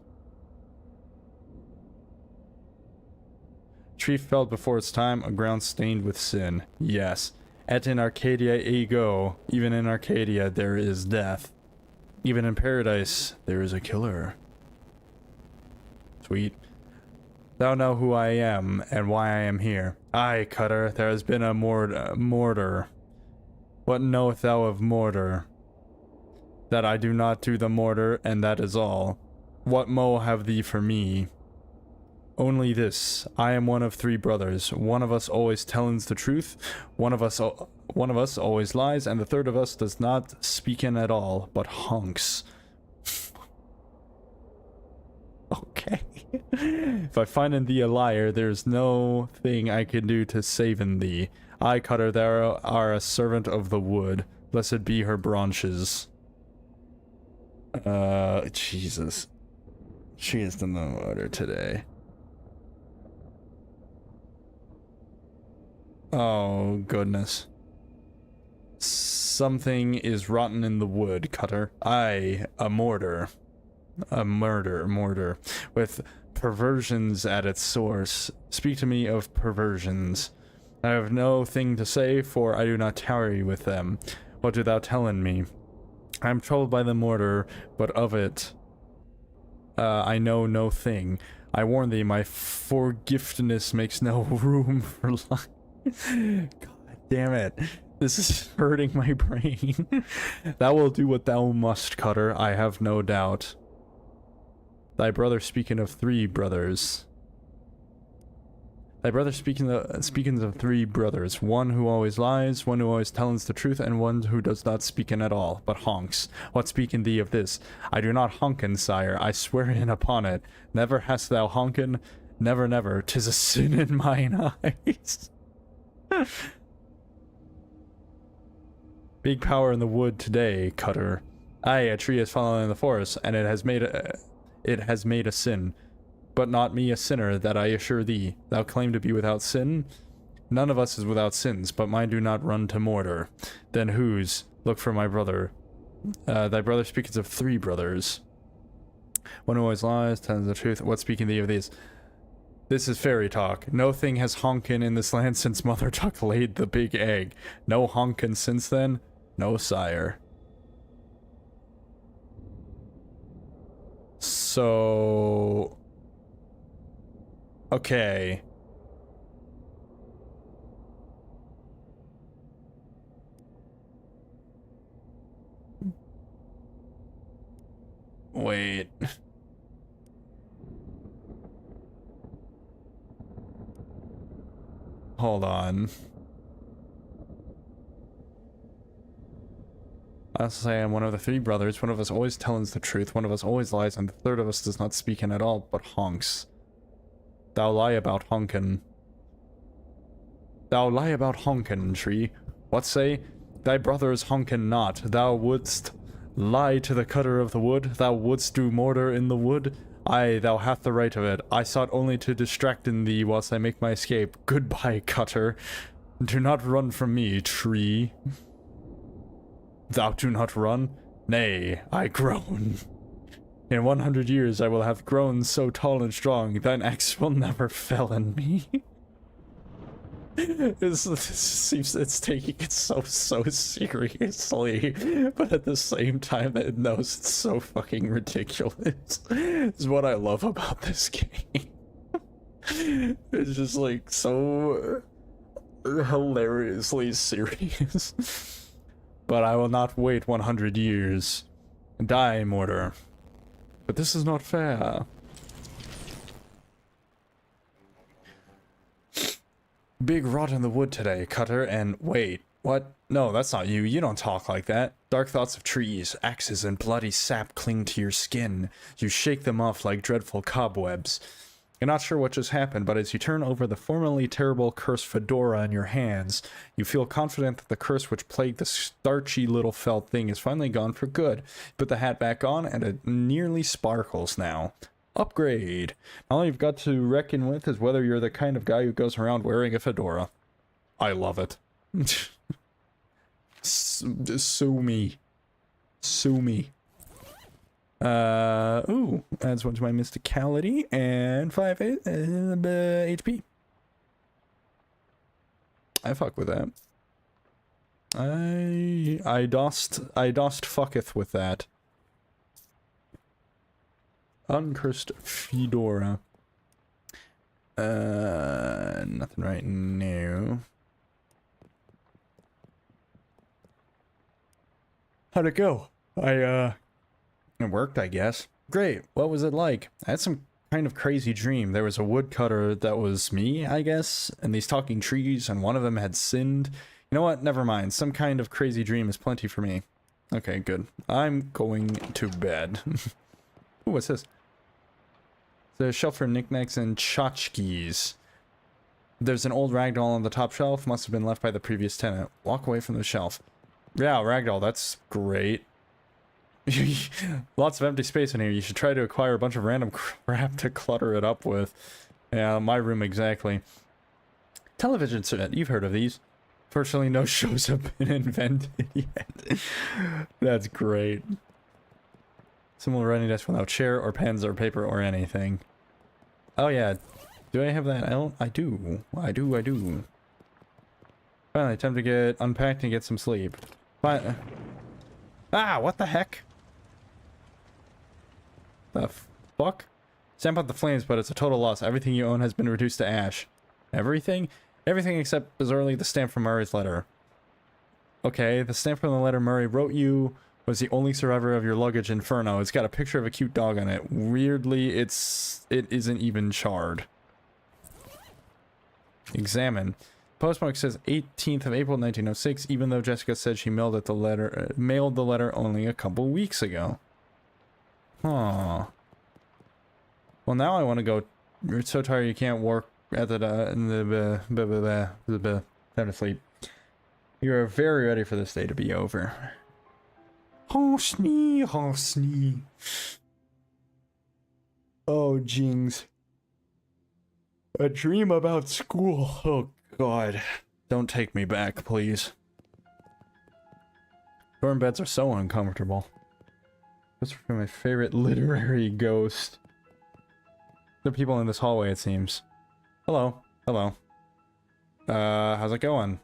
Speaker 1: Tree felled before its time, a ground stained with sin. Yes. Et in Arcadia ego. Even in Arcadia there is death. Even in paradise there is a killer. Sweet. Thou know who I am, and why I am here. Aye, Cutter, there has been a mortar. What knowest thou of mortar? That I do not do the mortar, and that is all. What mo have thee for me? Only this, I am one of three brothers. One of us always tells the truth, one of us always lies, and the third of us does not speak in at all, but honks. Okay. Okay. If I find in thee a liar, there's no thing I can do to save in thee. I, Cutter, thou are a servant of the wood. Blessed be her branches. Jesus. She is the motor today. Oh, goodness. Something is rotten in the wood, Cutter. Aye, a mortar. A mortar. With perversions at its source. Speak to me of perversions. I have no thing to say, for I do not tarry with them. What do thou tellin me? I am troubled by the mortar, but of it I know no thing. I warn thee, my forgiftness makes no room for life. God damn it. This is hurting my brain. Thou will do what thou must, Cutter, I have no doubt. Thy brother speaking of three brothers. Thy brother speaking of three brothers, one who always lies, one who always tells the truth, and one who does not speaking at all, but honks. What speaking thee of this? I do not honken, sire, I swear in upon it. Never hast thou honken, never, never, 'tis a sin in mine eyes. Big power in the wood today, Cutter. Aye, a tree has fallen in the forest, and it has made a sin. But not me a sinner, that I assure thee. Thou claim to be without sin? None of us is without sins, but mine do not run to mortar. Then whose? Look for my brother. Thy brother speaketh of three brothers. One who always lies, tells the truth. What speaking thee of these? This is fairy talk. No thing has honkin in this land since Mother Duck laid the big egg. No honkin since then? No, sire. So... Okay. Wait. Hold on. I'll say I'm one of the three brothers. One of us always tells the truth. One of us always lies, and the third of us does not speak in at all, but honks. Thou lie about honkin. Thou lie about honkin, tree. What say? Thy brothers honkin not. Thou wouldst lie to the cutter of the wood. Thou wouldst do mortar in the wood. Aye, thou hast the right of it. I sought only to distract in thee whilst I make my escape. Goodbye, Cutter. Do not run from me, tree. Thou do not run? Nay, I groan. In 100 years I will have grown so tall and strong, thine axe will never fell in me. It's taking it so seriously, but at the same time it knows it's so fucking ridiculous. Is what I love about this game. It's just like so hilariously serious. But I will not wait 100 years. Die, mortar. But this is not fair. Big rot in the wood today, Cutter, and wait, what? No, that's not you. You don't talk like that. Dark thoughts of trees, axes, and bloody sap cling to your skin. You shake them off like dreadful cobwebs. You're not sure what just happened, but as you turn over the formerly terrible cursed fedora in your hands, you feel confident that the curse which plagued the starchy little felt thing is finally gone for good. Put the hat back on, and it nearly sparkles now. Upgrade! All you've got to reckon with is whether you're the kind of guy who goes around wearing a fedora. I love it. Sue me. Sue me. Ooh, adds one to my mysticality and 5 HP. I fuck with that. I dost fucketh with that. Uncursed fedora. Nothing right now. How'd it go? It worked, I guess. Great. What was it like? I had some kind of crazy dream. There was a woodcutter that was me, I guess, and these talking trees, and one of them had sinned. You know what? Never mind. Some kind of crazy dream is plenty for me. Okay, good. I'm going to bed. Ooh, what's this? The shelf for knickknacks and tchotchkes. There's an old ragdoll on the top shelf. Must have been left by the previous tenant. Walk away from the shelf. Yeah, ragdoll, that's great. Lots of empty space in here. You should try to acquire a bunch of random crap to clutter it up with. Yeah, my room exactly. Television set. You've heard of these. Fortunately, no shows have been invented yet. That's great. Similar writing desk without chair or pens or paper or anything. Oh yeah. Do I have that? I do. I do. Finally, time to get unpacked and get some sleep. Fine. Ah, what the heck? The fuck? Stamp out the flames, but it's a total loss. Everything you own has been reduced to ash. Everything? Everything except, bizarrely, the stamp from Murray's letter. Okay, the stamp from the letter Murray wrote you was the only survivor of your luggage inferno. It's got a picture of a cute dog on it. Weirdly, it isn't even charred. Examine. Postmark says 18th of April 1906, even though Jessica said she mailed the letter only a couple weeks ago. Huh. Well, now I want to go. You're so tired you can't work at the time to sleep. You are very ready for this day to be over. Horsney. Oh, jings. A dream about school. Oh, God. Don't take me back, please. Dorm beds are so uncomfortable. Those are my favorite literary ghost. There are people in this hallway, it seems. Hello. Hello. How's it going?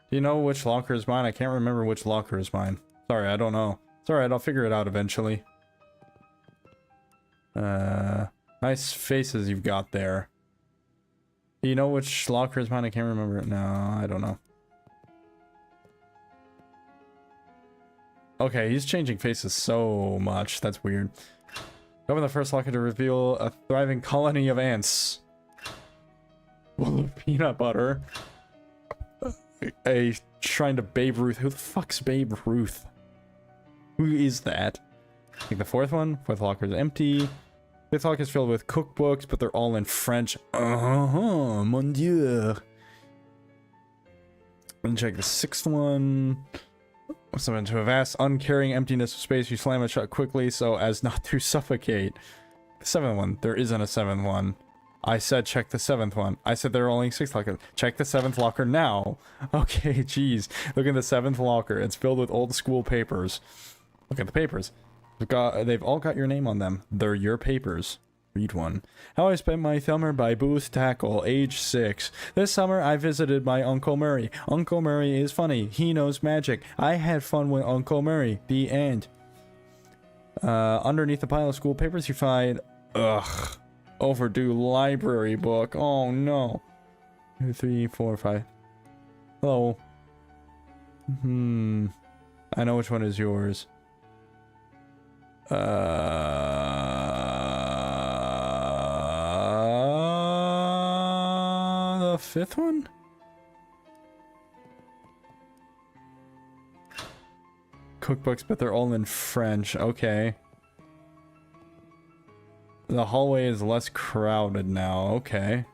Speaker 1: Do you know which locker is mine? I can't remember which locker is mine. Sorry, I don't know. It's alright, I'll figure it out eventually. Nice faces you've got there. Do you know which locker is mine? I can't remember it. No, I don't know. Okay, he's changing faces so much. That's weird. Open the first locker to reveal a thriving colony of ants. Full of peanut butter. A shrine to Babe Ruth. Who the fuck's Babe Ruth? Who is that? Like the fourth one? Fourth locker is empty. Fifth locker is filled with cookbooks, but they're all in French. Mon Dieu. And check the sixth one. Something to a vast, uncaring emptiness of space. You slam it shut quickly so as not to suffocate. The seventh one. There isn't a seventh one. I said check the seventh one. I said there are only 6 lockers. Check the seventh locker now. Okay, jeez. Look at the seventh locker. It's filled with old school papers. Look at the papers. They've all got your name on them. They're your papers. Read one. How I spent my summer by Booth Tackle, age 6. This summer I visited my Uncle Murray. Uncle Murray is funny. He knows magic. I had fun with Uncle Murray. The end. Underneath the pile of school papers you find... Ugh. Overdue library book. Oh no. 2, 3, 4, 5. Hello. I know which one is yours. The fifth one? Cookbooks, but they're all in French. Okay. The hallway is less crowded now. Okay.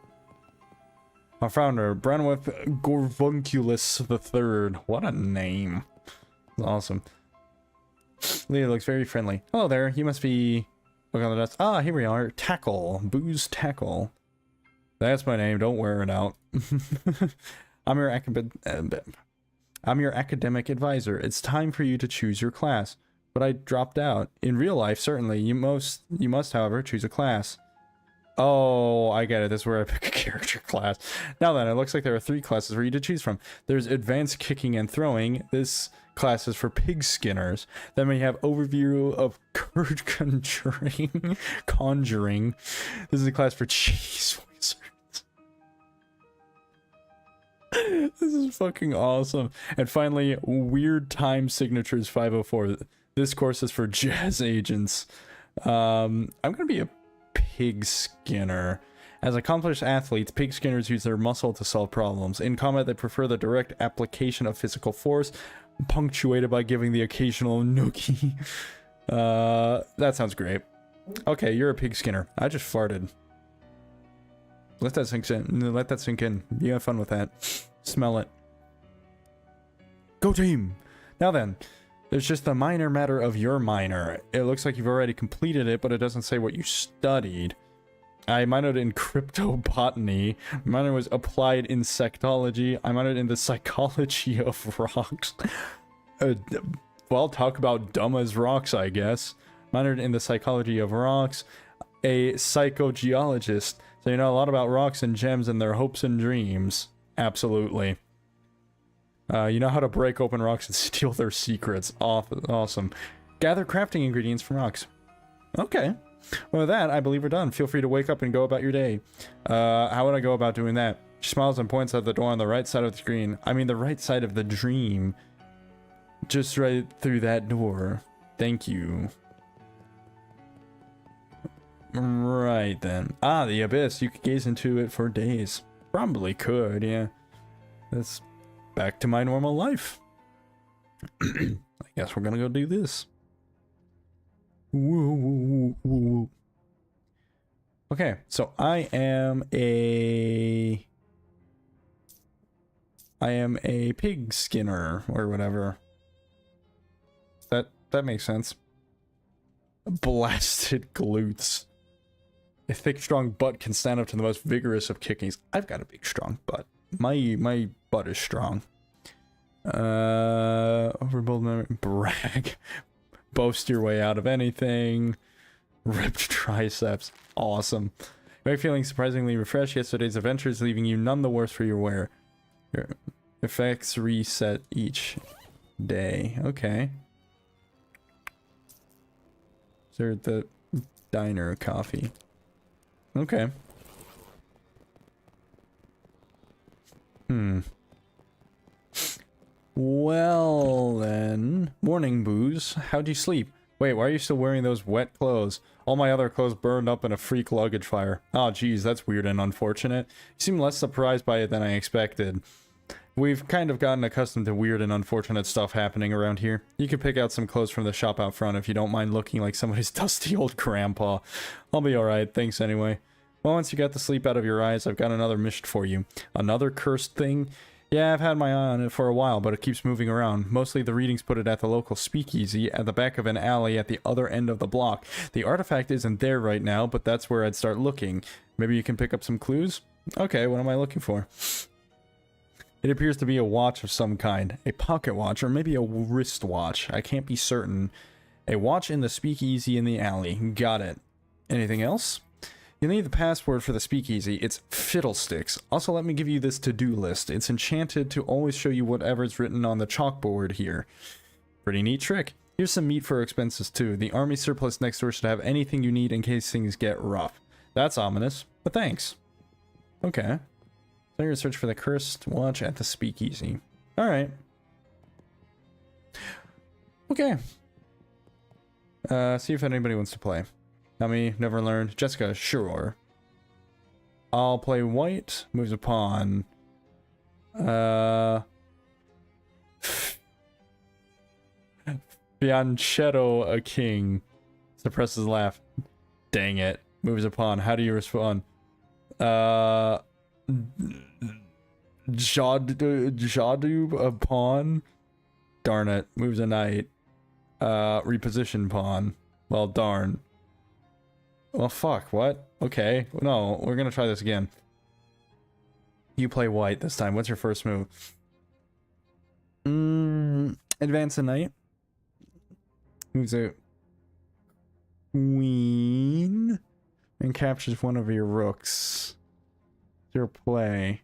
Speaker 1: Our founder, Branwith Gorvunculus III. What a name. That's awesome. Leah looks very friendly. Hello there. You must be... Look on the desk. Ah, here we are. Tackle. Booze Tackle. That's my name. Don't wear it out. I'm your academic advisor. It's time for you to choose your class. But I dropped out. In real life, certainly. You must, however, choose a class. Oh, I get it. This is where I pick a character class. Now then, it looks like there are 3 classes for you to choose from. There's Advanced Kicking and Throwing. This class is for pig skinners. Then we have Overview of Curd Conjuring. This is a class for cheese wizards. This is fucking awesome. And finally, Weird Time Signatures 504. This course is for jazz agents. I'm gonna be a pig skinner. As accomplished athletes, pig skinners use their muscle to solve problems. In combat, they prefer the direct application of physical force, punctuated by giving the occasional nookie. That sounds great. Okay, you're a pig skinner. I just farted. Let that sink in. Let that sink in. You have fun with that. Smell it. Go team! Now then, there's just the minor matter of your minor. It looks like you've already completed it, but it doesn't say what you studied. I minored in cryptobotany. Minor was applied insectology. I minored in the psychology of rocks. Well, talk about dumb as rocks, I guess. Minored in the psychology of rocks. A psychogeologist. So you know a lot about rocks and gems and their hopes and dreams. Absolutely. You know how to break open rocks and steal their secrets. Awesome. Gather crafting ingredients from rocks. Okay. Well, with that, I believe we're done. Feel free to wake up and go about your day. How would I go about doing that? She smiles and points at the door on the right side of the screen. I mean, the right side of the dream. Just right through that door. Thank you. Right then. Ah, the abyss. You could gaze into it for days. Probably could, yeah. That's back to my normal life. I guess we're gonna go do this. Woo, woo, woo, woo. Okay, so I am a pig skinner or whatever. That makes sense. Blasted glutes. A thick, strong butt can stand up to the most vigorous of kickings. I've got a big, strong butt. My butt is strong. Overbold memory. Brag. Boast your way out of anything. Ripped triceps. Awesome. You're feeling surprisingly refreshed. Yesterday's adventure is leaving you none the worse for your wear. Your effects reset each day. Okay. Serve the diner coffee. Okay. Well then. Morning, Booze. How'd you sleep? Wait, why are you still wearing those wet clothes? All my other clothes burned up in a freak luggage fire. Oh geez, that's weird and unfortunate. You seem less surprised by it than I expected. We've kind of gotten accustomed to weird and unfortunate stuff happening around here. You can pick out some clothes from the shop out front if you don't mind looking like somebody's dusty old grandpa. I'll be alright, thanks anyway. Well, once you got the sleep out of your eyes, I've got another mission for you. Another cursed thing? Yeah, I've had my eye on it for a while, but it keeps moving around. Mostly the readings put it at the local speakeasy at the back of an alley at the other end of the block. The artifact isn't there right now, but that's where I'd start looking. Maybe you can pick up some clues? Okay, what am I looking for? It appears to be a watch of some kind. A pocket watch, or maybe a wristwatch. I can't be certain. A watch in the speakeasy in the alley. Got it. Anything else? You need the password for the speakeasy. It's fiddlesticks. Also, let me give you this to-do list. It's enchanted to always show you whatever's written on the chalkboard here. Pretty neat trick. Here's some meat for expenses too. The army surplus next door should have anything you need in case things get rough. That's ominous, but thanks. Okay. So you're gonna search for the cursed watch at the speakeasy. Alright. Okay. See if anybody wants to play. Nami, never learned. Jessica, sure. I'll play white. Moves a pawn. Bianchetto, a king. Suppresses laugh. Dang it. Moves a pawn. How do you respond? Jadu, a pawn. Darn it. Moves a knight. Reposition pawn. Well, darn. Well, fuck. What? Okay. No, we're gonna try this again. You play white this time. What's your first move? Advance a knight. Moves a queen. And captures one of your rooks. Your play.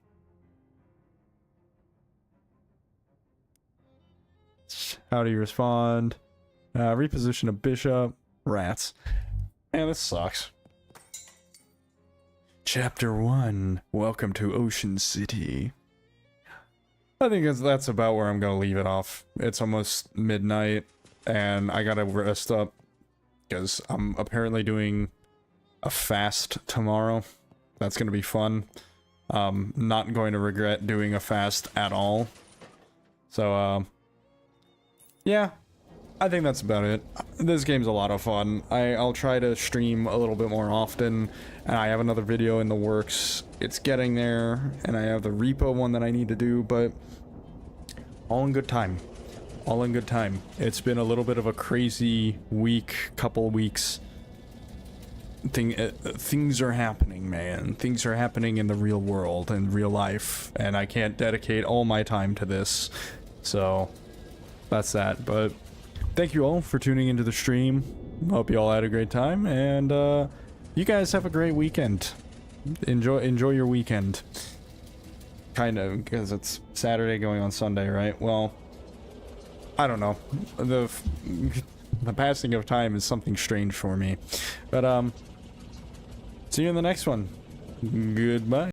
Speaker 1: How do you respond? Reposition a bishop. Rats. Man, this sucks. Chapter 1. Welcome to Ocean City. I think that's about where I'm gonna leave it off. It's almost midnight, and I gotta rest up, because I'm apparently doing a fast tomorrow. That's gonna be fun. Not going to regret doing a fast at all. So, yeah. I think that's about it. This game's a lot of fun. I'll try to stream a little bit more often, and I have another video in the works. It's getting there, and I have the repo one that I need to do, but all in good time. All in good time. It's been a little bit of a crazy week, couple weeks. Things are happening, man. Things are happening in the real world, in real life, and I can't dedicate all my time to this. So, that's that, but thank you all for tuning into the stream. Hope you all had a great time, and you guys have a great weekend. Enjoy your weekend. Kind of, because it's Saturday going on Sunday, right? Well, I don't know. The passing of time is something strange for me. But see you in the next one. Goodbye.